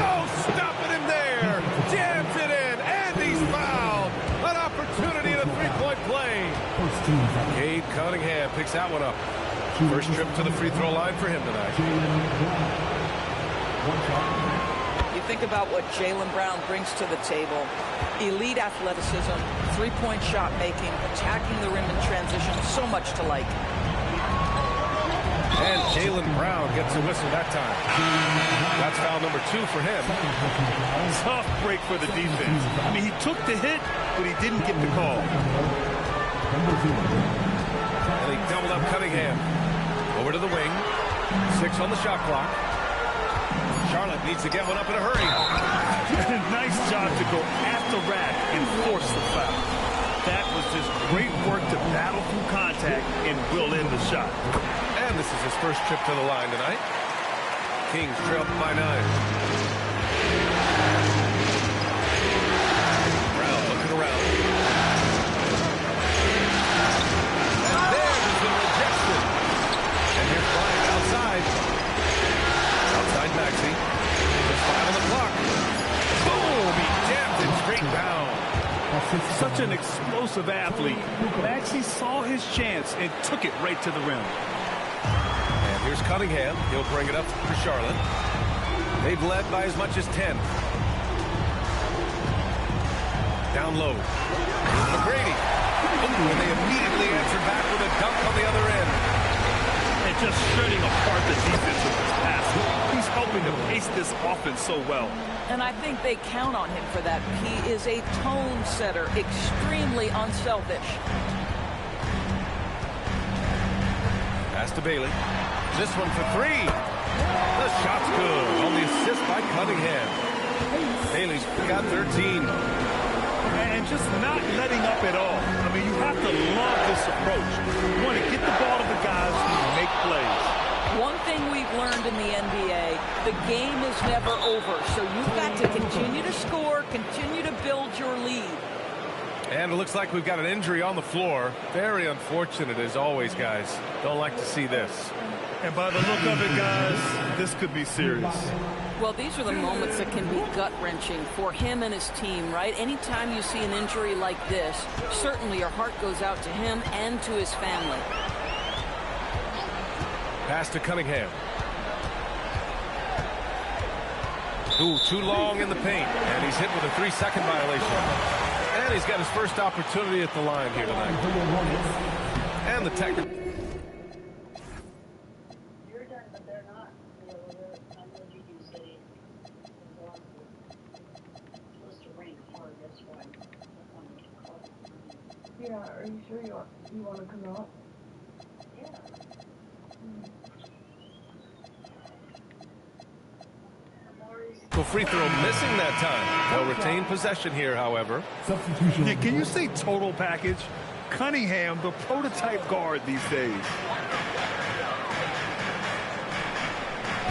No, stopping him there. Jams it in, and he's fouled. An opportunity at a three-point play. Cade Cunningham picks that one up. First trip to the free throw line for him tonight. You think about what Jaylen Brown brings to the table. Elite athleticism, three-point shot making, attacking the rim in transition, so much to like. And Jaylen Brown gets a whistle that time. That's foul number 2 for him. Tough break for the defense. I mean, he took the hit, but he didn't get the call. And he doubled up Cunningham. Over to the wing. 6 on the shot clock. Charlotte needs to get one up in a hurry. Nice job to go at the rack and force the foul. That was just great work to battle through contact and will in the shot. And this is his first trip to the line tonight. Kings trail by 9. Brown looking around. And there's the rejection. And here's Bryant outside. Outside Maxey. There's 5 on the clock. Boom! He jammed it straight down. Such an explosive athlete. Maxey saw his chance and took it right to the rim. And here's Cunningham. He'll bring it up for Charlotte. They've led by as much as 10. Down low. Here's McGrady. And they immediately answer back with a dunk on the other end. And just shredding apart the defense with his pass. He's helping to pace this offense so well. And I think they count on him for that. He is a tone setter, extremely unselfish. Pass to Bailey. This one for 3. The shot's good on the assist by Cunningham. Bailey's got 13. And just not letting up at all. I mean, you have to love this approach. You want to get the ball to the guys who make plays. One thing we've learned in the NBA, the game is never over. So you've got to continue to score, continue to build your lead. And it looks like we've got an injury on the floor. Very unfortunate as always, guys. Don't like to see this. And by the look of it, guys, this could be serious. Well, these are the moments that can be gut-wrenching for him and his team, right? Anytime you see an injury like this, certainly your heart goes out to him and to his family. Pass to Cunningham. Ooh, too long in the paint, and he's hit with a 3-second violation. And he's got his first opportunity at the line here tonight. And the technical. Yeah, are you sure you want to come out? Yeah. Free throw missing that time. They'll retain possession here, however. Substitution. Yeah, can you say total package? Cunningham, the prototype guard these days.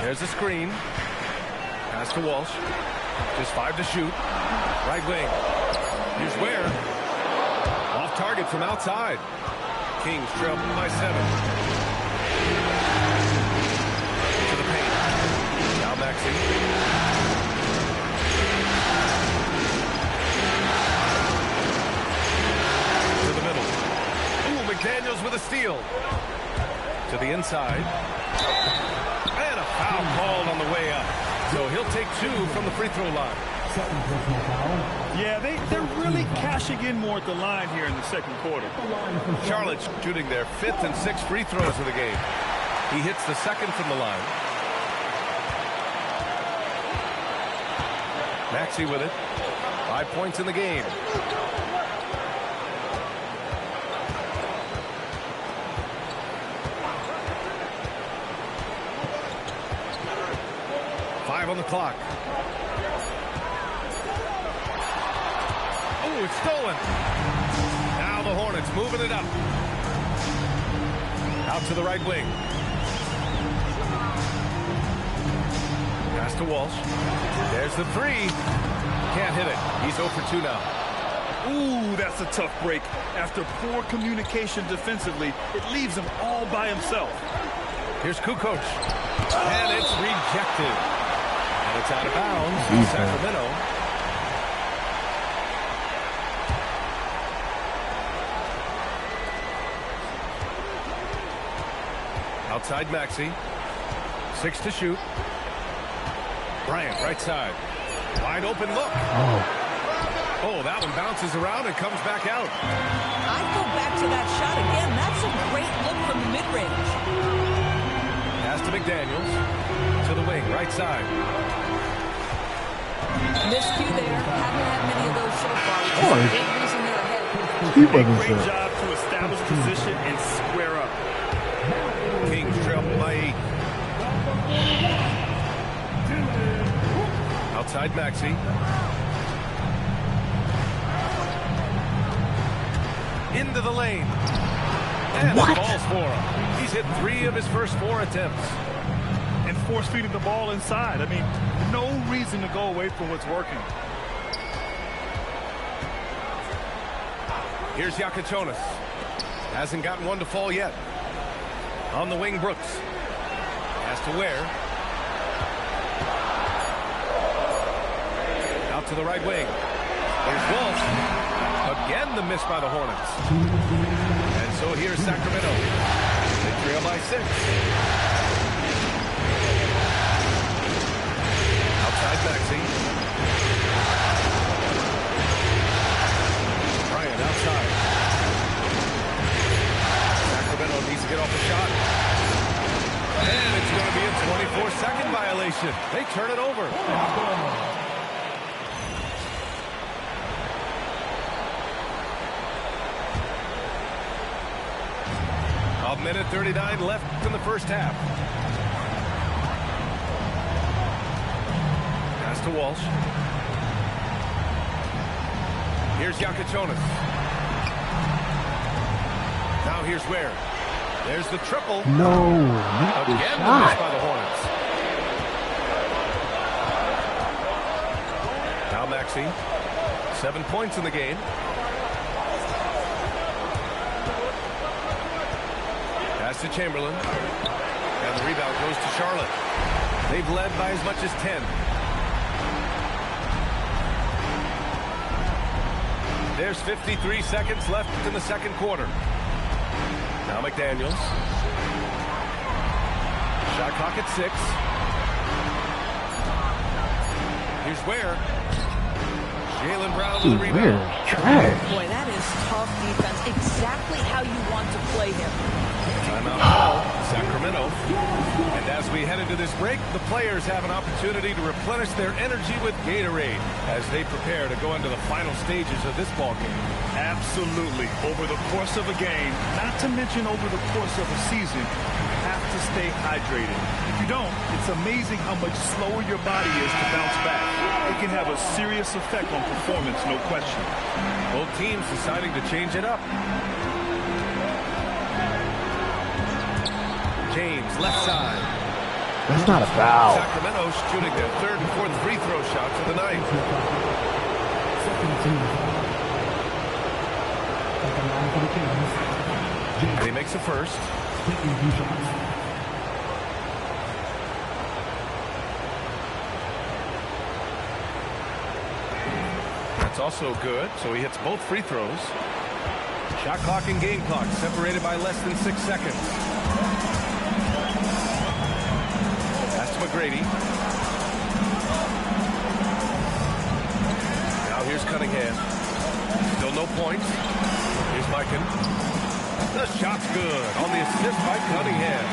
There's a screen. Pass to Walsh. Just 5 to shoot. Right wing. Here's Ware. Off target from outside. Kings trail by 7. To the paint. Now Maxey. McDaniels with a steal. To the inside. And a foul called on the way up. So he'll take 2 from the free throw line. Yeah, they're really cashing in more at the line here in the second quarter. Charlotte's shooting their 5th and 6th free throws of the game. He hits the 2nd from the line. Maxey with it. 5 points in the game. On the clock. Oh, it's stolen. Now the Hornets moving it up. Out to the right wing. Pass to Walsh. There's the 3. Can't hit it. He's 0 for 2 now. Ooh, that's a tough break. After poor communication defensively, it leaves him all by himself. Here's Kukoc. And it's rejected. And it's out of bounds in Sacramento. Outside Maxey. 6 to shoot. Bryant, right side. Wide open look. Oh, that one bounces around and comes back out. I'd go back to that shot again. That's a great look from the mid-range. Pass to McDaniels. To the wing, right side. Miscue there. Haven't had many of those so far. Which is a big reason they're ahead. He did a great job to establish position and square up. Kings trail by 8. Outside Maxey. Into the lane. And it falls for him. He's hit 3 of his first 4 attempts. And force feeding the ball inside. I mean, no reason to go away from what's working. Here's Yakachonis. Hasn't gotten one to fall yet. On the wing, Brooks. Has to Ware. Out to the right wing. Here's Walsh. Again the miss by the Hornets. And so here's Sacramento. They trail by 6. Outside Maxey. Bryant outside. Sacramento needs to get off the shot. And it's going to be a 24-second violation. They turn it over. A minute 39 left in the first half. Pass to Walsh. Here's Yakachonis. Now here's Ware. There's the triple. No. Again the miss by the Hornets. Now Maxey. 7 points in the game. Pass to Chamberlain. And the rebound goes to Charlotte. They've led by as much as 10. There's 53 seconds left in the second quarter. Now McDaniels. Shot clock at 6. Here's Ware. Jaylen Brown with the rebound. Boy, that is tough defense. Exactly how you want to play him. Timeout call, Sacramento. And as we head into this break, the players have an opportunity to replenish their energy with Gatorade as they prepare to go into the final stages of this ball game. Absolutely. Over the course of a game, not to mention over the course of a season, you have to stay hydrated. If you don't, it's amazing how much slower your body is to bounce back. It can have a serious effect on performance, no question. Both teams deciding to change it up. James, left side. That's not a foul. Sacramento shooting their third and fourth free throw shots of the night. He makes a first. That's also good, so he hits both free throws. Shot clock and game clock separated by less than 6 seconds. Pass to McGrady. Now here's Cunningham. Still no points. Here's Mikan. The shot's good on the assist by Cunningham.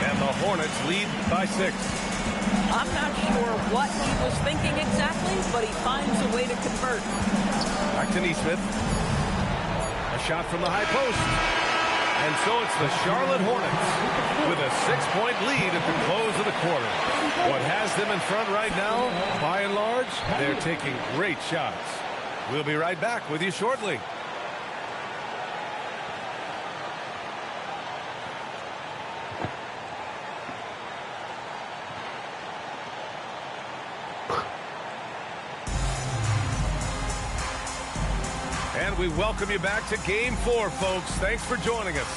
And the Hornets lead by 6. I'm not sure what he was thinking exactly, but he finds a way to convert. Back to Nesmith. A shot from the high post. And so it's the Charlotte Hornets with a 6-point lead at the close of the quarter. What has them in front right now, by and large, they're taking great shots. We'll be right back with you shortly. And we welcome you back to Game 4, folks. Thanks for joining us.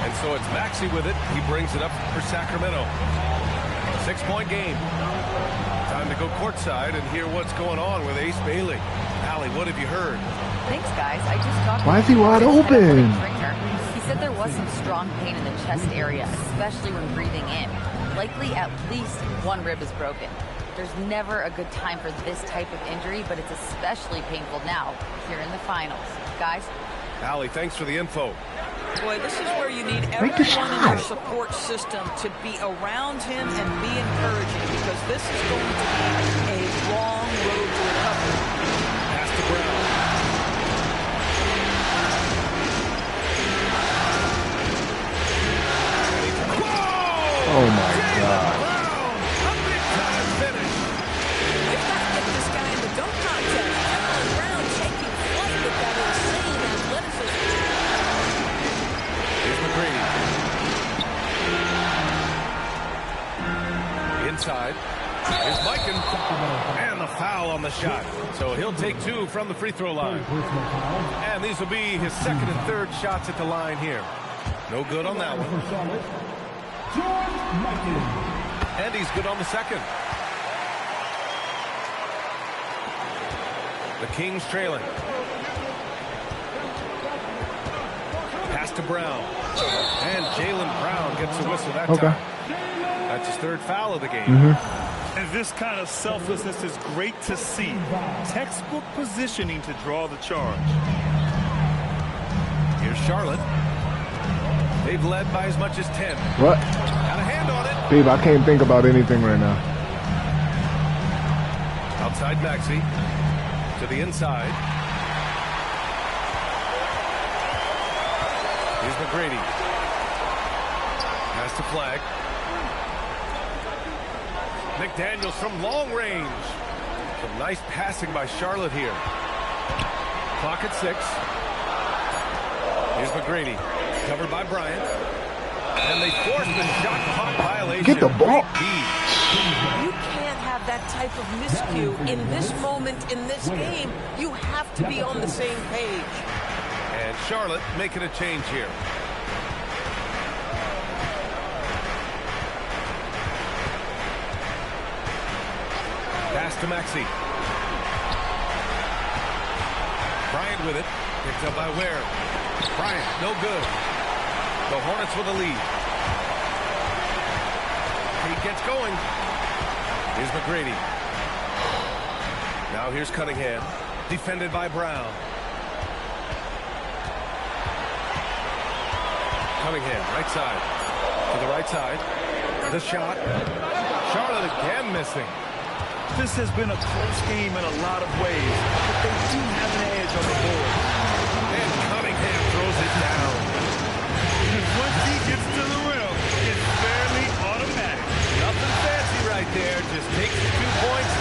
And so it's Maxey with it. He brings it up for Sacramento. 6-point game. Time to go courtside and hear what's going on with Ace Bailey. Allie, what have you heard? Thanks, guys. I just talked Why is he wide open? He said there was some strong pain in the chest area, especially when breathing in. Likely at least one rib is broken. There's never a good time for this type of injury, but it's especially painful now, here in the finals. Guys? Allie, thanks for the info. Boy, this is where you need everyone in your support system to be around him and be encouraging, because this is going to be a long road to recovery. Pass to Brown. Oh my God. A big time finish. They've got to get this guy in the dunk contest. Jaylen Brown taking flight with that insane athleticism. Here's McGrady. Inside. Here's Mikan. And the foul on the shot. So he'll take 2 from the free throw line. And these will be his second and third shots at the line here. No good on that one. And he's good on the second. The Kings trailing. Pass to Brown. And Jaylen Brown gets a whistle that time. That's his third foul of the game. And this kind of selflessness is great to see. Textbook positioning to draw the charge. Here's Charlotte. They've led by as much as 10. What? Got a hand on it. Babe, I can't think about anything right now. Outside Maxey. To the inside. Here's McGrady. Pass to Flag. McDaniels from long range. Some nice passing by Charlotte here. Clock at 6. Here's McGrady. Covered by Bryant. And they force the shot clock violation. Get the ball. You can't have that type of miscue. In this moment, in this game, you have to be on the same page. And Charlotte making a change here. Pass to Maxey. Bryant with it. Picked up by Ware. Bryant, no good. The Hornets with a lead. Cade gets going. Here's McGrady. Now here's Cunningham. Defended by Brown. Cunningham, right side. To the right side. The shot. Charlotte again missing. This has been a close game in a lot of ways, but they do have an edge on the board. And Cunningham throws it down. Once he gets to the rim, it's fairly automatic. Nothing fancy right there. Just takes the 2 points,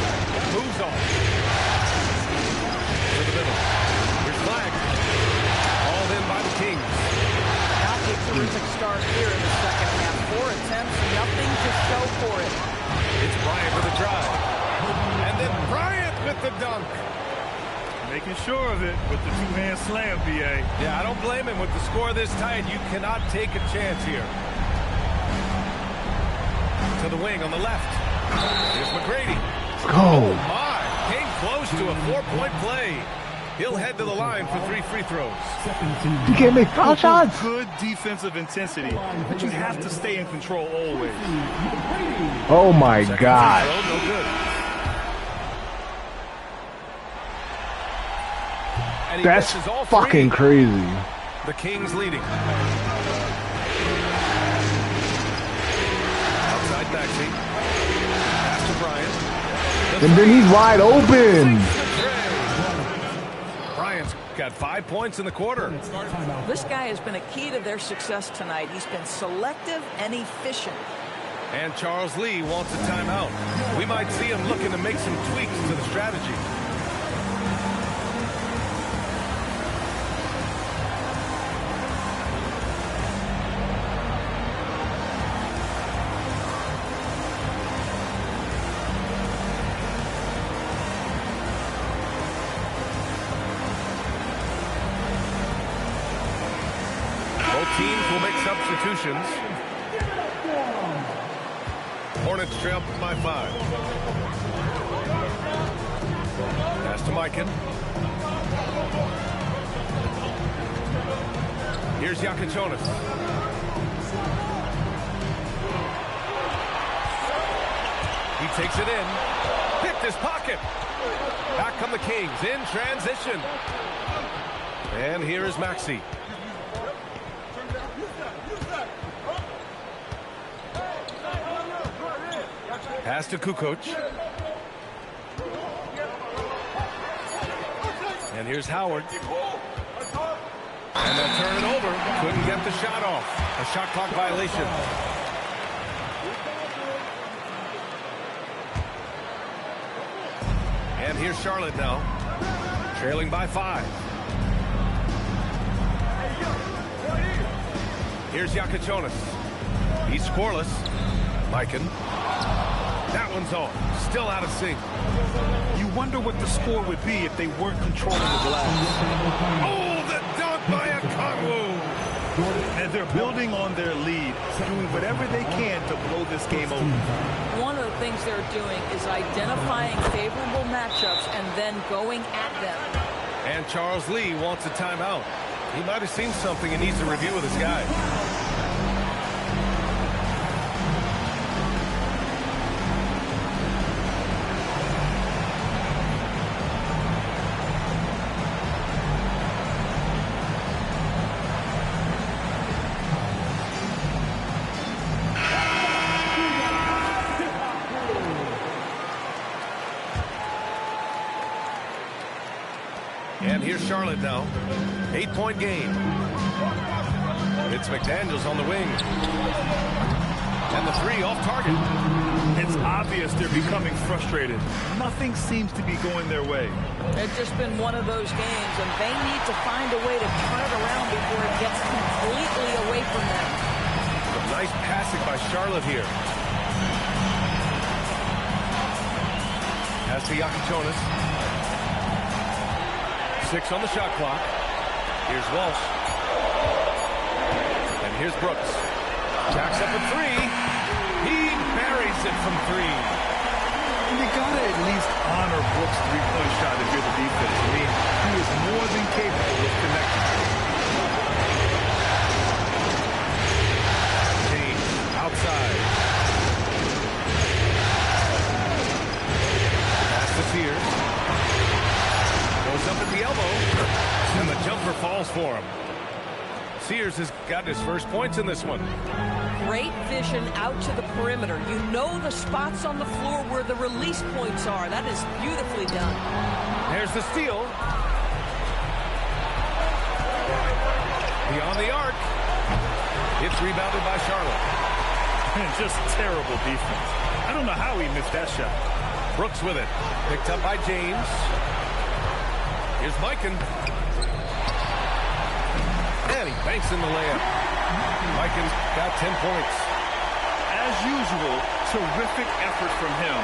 moves on. To the middle. Here's Flag. Called in by the Kings. Not a terrific start here in the second half. 4 attempts, nothing to show for it. It's Bryant with a drive. And then Bryant with the dunk. Making sure of it with the two-hand slam, B.A. Yeah, I don't blame him with the score this tight. You cannot take a chance here. To the wing on the left. Here's McGrady. Go. Oh, my. Came close to a 4-point play. He'll head to the line for 3 free throws. You can't make foul shots. Good defensive intensity, but you have to stay in control always. Oh, my God. No good. That's fucking crazy. The Kings leading. Outside Maxey. Pass to Bryant. And then he's wide open. Bryant's got 5 points in the quarter. This guy has been a key to their success tonight. He's been selective and efficient. And Charles Lee wants a timeout. We might see him looking to make some tweaks to the strategy. Teams will make substitutions. Hornets trail by 5. Pass to Mikan. Here's Yakichonis. He takes it in. Picked his pocket. Back come the Kings in transition. And here is Maxey. Pass to Kukoc. And here's Howard. And they'll turn it over. Couldn't get the shot off. A shot clock violation. And here's Charlotte now. Trailing by 5. Here's Yakichonis. He's scoreless. Mikan. That one's on. Still out of sync. You wonder what the score would be if they weren't controlling the glass. Oh, the dunk by Okongwu. And they're building on their lead, doing whatever they can to blow this game open. One of the things they're doing is identifying favorable matchups and then going at them. And Charles Lee wants a timeout. He might have seen something and needs a review with his guy. And here's Charlotte now. 8-point game. It's McDaniels on the wing. And the 3 off target. It's obvious they're becoming frustrated. Nothing seems to be going their way. It's just been one of those games, and they need to find a way to turn it around before it gets completely away from them. Some nice passing by Charlotte here. Pass to Yakichonis. 6 on the shot clock. Here's Walsh. And here's Brooks. Jacks up a 3. He buries it from 3. And you gotta at least honor Brooks' three-point shot if you're the defense. I mean, he is more than capable of connecting. James outside. Pass to Sears. Goes up at the elbow. And the jumper falls for him. Sears has got his first points in this one. Great vision out to the perimeter. You know the spots on the floor where the release points are. That is beautifully done. There's the steal. Beyond the arc. It's rebounded by Charlotte. And just terrible defense. I don't know how he missed that shot. Brooks with it. Picked up by James. Here's Mikan. And he banks in the layup. Mikan's got 10 points. As usual, terrific effort from him.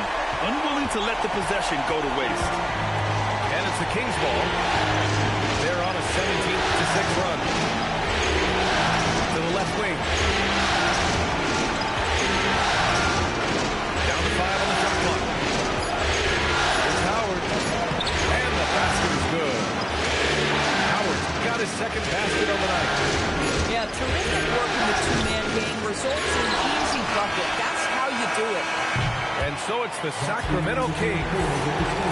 Unwilling to let the possession go to waste. And it's the Kings ball. They're on a 17-6 run. To the left wing. Down to 5 on the shot clock. Here's Howard. And the basket is good. Howard's got his second basket on the night. Yeah, terrific work in the two-man game results in an easy bucket. That's how you do it. And so it's the Sacramento Kings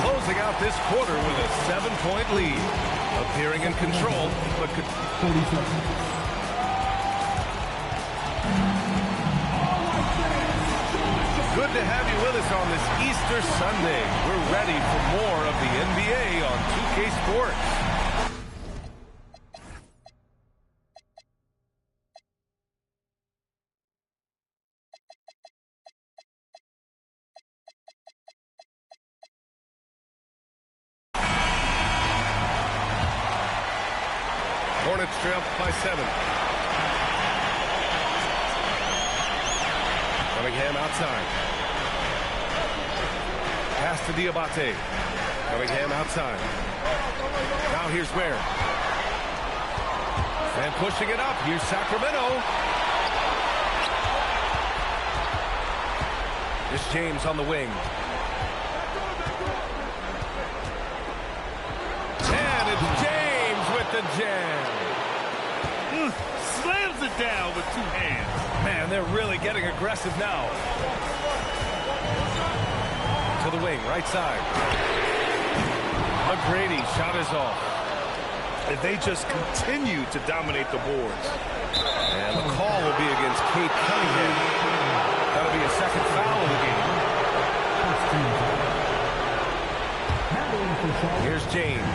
closing out this quarter with a 7-point lead. Appearing in control, but could... 40 seconds. Good to have you with us on this Easter Sunday. We're ready for more of the NBA on 2K Sports. Hornets trail by 7. Cunningham outside. Pass to Diabate. Cunningham outside. Now here's Ware. And pushing it up. Here's Sacramento. Here's James on the wing. And it's James with the jam. Slams it down with 2 hands. Man, they're really getting aggressive now. To the wing, right side. McGrady shot is off. If they just continue to dominate the boards. And the call will be against Cade Cunningham. That'll be a second foul of the game. Here's James.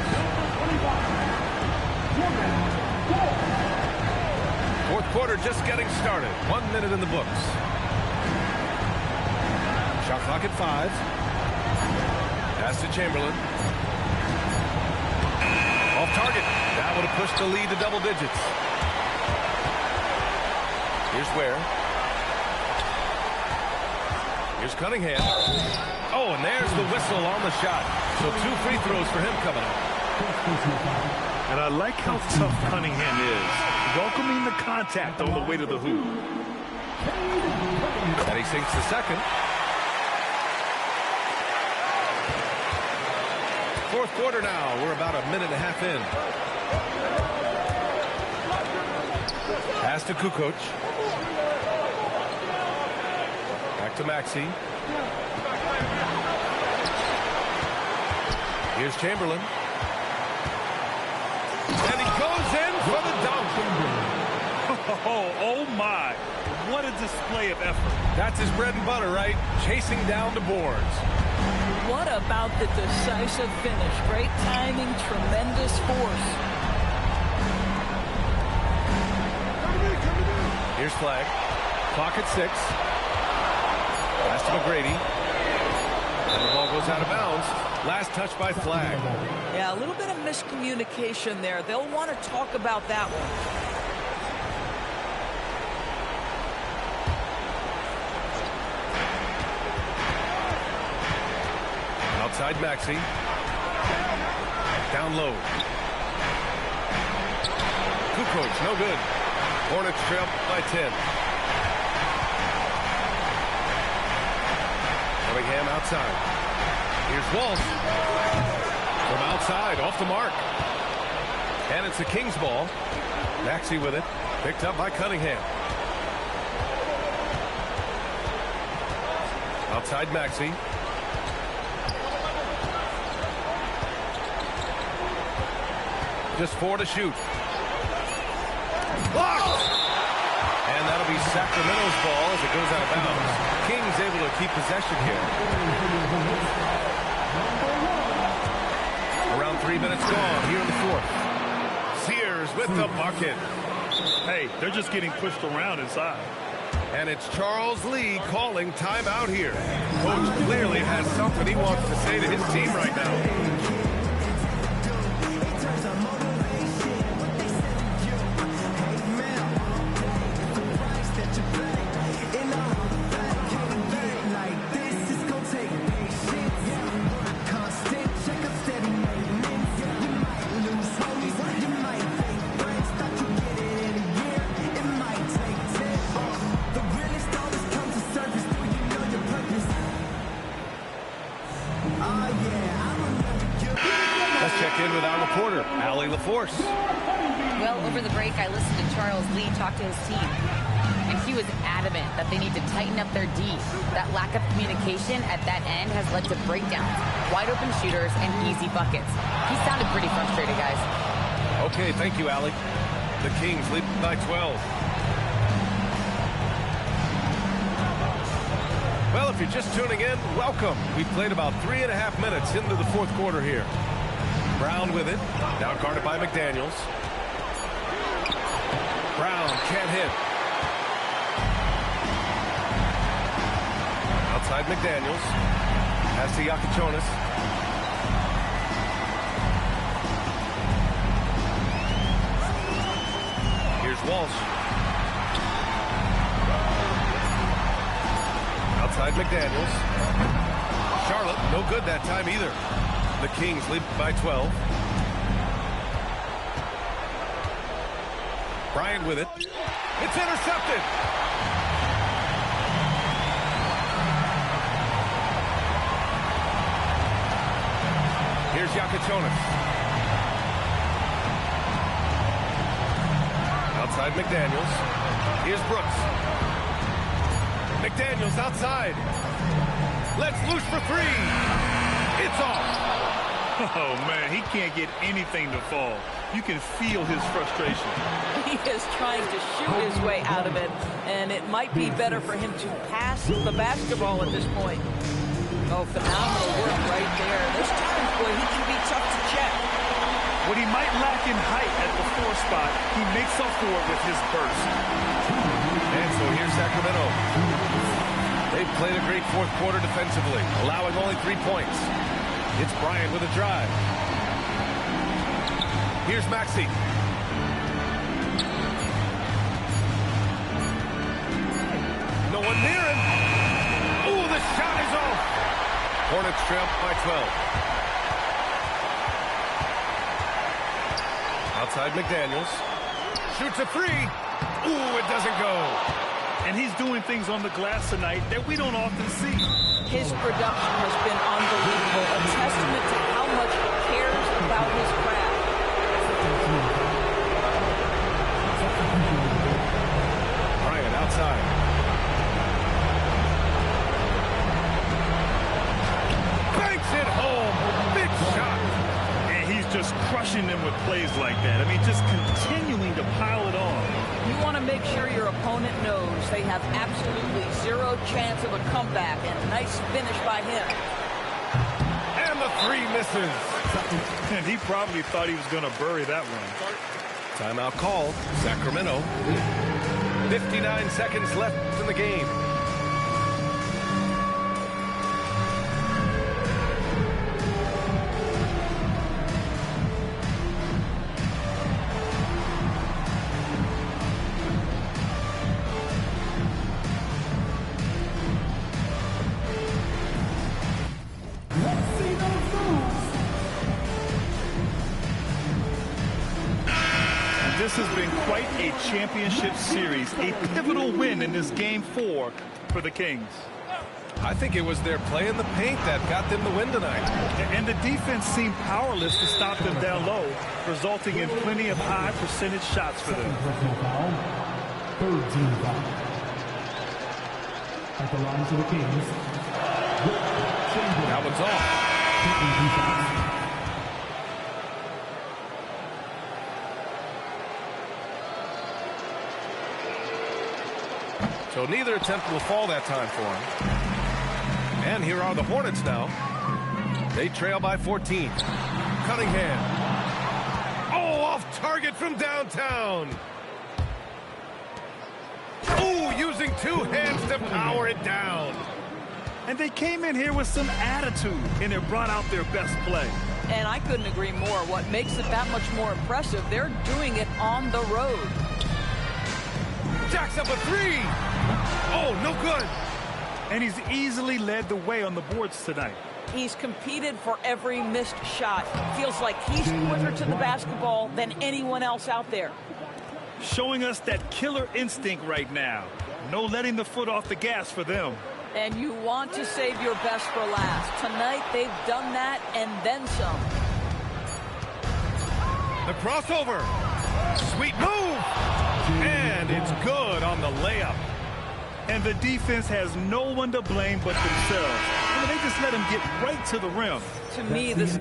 Fourth quarter just getting started. 1 minute in the books. Shot clock at 5. Pass to Chamberlain. Off target. That would have pushed the lead to double digits. Here's Ware. Here's Cunningham. Oh, and there's the whistle on the shot. So 2 free throws for him coming up. And I like how tough Cunningham is. Welcoming the contact on the way to the hoop. And he sinks the second. Fourth quarter now. We're about a minute and a half in. Pass to Kukoc. Back to Maxey. Here's Chamberlain. And he goes in for the dunk. Oh my. What a display of effort. That's his bread and butter, right? Chasing down the boards. What about the decisive finish? Great timing, tremendous force. Here's Flag. Clock at 6. Pass to McGrady. And the ball goes out of bounds. Last touch by Flag. Yeah, a little bit of miscommunication there. They'll want to talk about that one. Outside Maxey. Down low. Kukoc, no good. Hornets trail by 10. Cunningham outside. Here's Walsh. From outside, off the mark. And it's the Kings ball. Maxey with it. Picked up by Cunningham. Outside Maxey. Just 4 to shoot. Blocked! And that'll be Sacramento's ball as it goes out of bounds. Kings able to keep possession here. Around 3 minutes gone here in the fourth. Sears with the bucket. Hey, they're just getting pushed around inside. And it's Charles Lee calling timeout here. Coach clearly has something he wants to say to his team right now. Well, over the break, I listened to Charles Lee talk to his team, and he was adamant that they need to tighten up their D. That lack of communication at that end has led to breakdowns, wide open shooters, and easy buckets. He sounded pretty frustrated, guys. Okay, thank you, Allie. The Kings lead by 12. Well, if you're just tuning in, welcome. We've played about 3.5 minutes into the fourth quarter here. Brown with it. Now guarded by McDaniels. Brown can't hit. Outside McDaniels. Pass to Yakichonis. Here's Walsh. Outside McDaniels. Charlotte, no good that time either. The Kings lead by 12. Bryant with it. It's intercepted. Here's Yakichonis. Outside McDaniels. Here's Brooks. McDaniels outside. Let's loose for 3. It's off. Oh, man, he can't get anything to fall. You can feel his frustration. He is trying to shoot his way out of it, and it might be better for him to pass the basketball at this point. Oh, phenomenal work right there. There's times, boy, he can be tough to check. What he might lack in height at the 4 spot, he makes up for it with his burst. And so here's Sacramento. They've played a great fourth quarter defensively, allowing only 3 points. It's Bryant with a drive. Here's Maxey. No one near him. Ooh, the shot is off. Hornets trail by 12. Outside McDaniels. Shoots a 3. Ooh, it doesn't go. And he's doing things on the glass tonight that we don't often see. His production has been unbelievable, a testament to how much he cares about his craft. Bryant outside. Banks it home. Big shot. And he's just crushing them with plays like that. I mean, just continuing to pile it on. You want to make sure your opponent knows they have absolutely zero chance of a comeback, and a nice finish by him. And the 3 misses. And he probably thought he was going to bury that one. Timeout called. Sacramento. 59 seconds left in the game. Let's see the This has been quite a championship series, a pivotal win in this Game 4 for the Kings. I think it was their play in the paint that got them the win tonight. And the defense seemed powerless to stop them down low, resulting in plenty of high percentage shots for them. Third team foul. At the lines of the Kings. That one's off. So neither attempt will fall that time for him. And here are the Hornets now. They trail by 14. Cunningham. Oh, off target from downtown. Oh, using two hands to power it down. And they came in here with some attitude, and it brought out their best play. And I couldn't agree more. What makes it that much more impressive, they're doing it on the road. Jacks up a three. Oh, no good. And he's easily led the way on the boards tonight. He's competed for every missed shot. Feels like he's quicker to the basketball than anyone else out there. Showing us that killer instinct right now. No letting the foot off the gas for them. And you want to save your best for last. Tonight, they've done that and then some. The crossover. Sweet move. And it's good on the layup. And the defense has no one to blame but themselves. They just let him get right to the rim. To me, this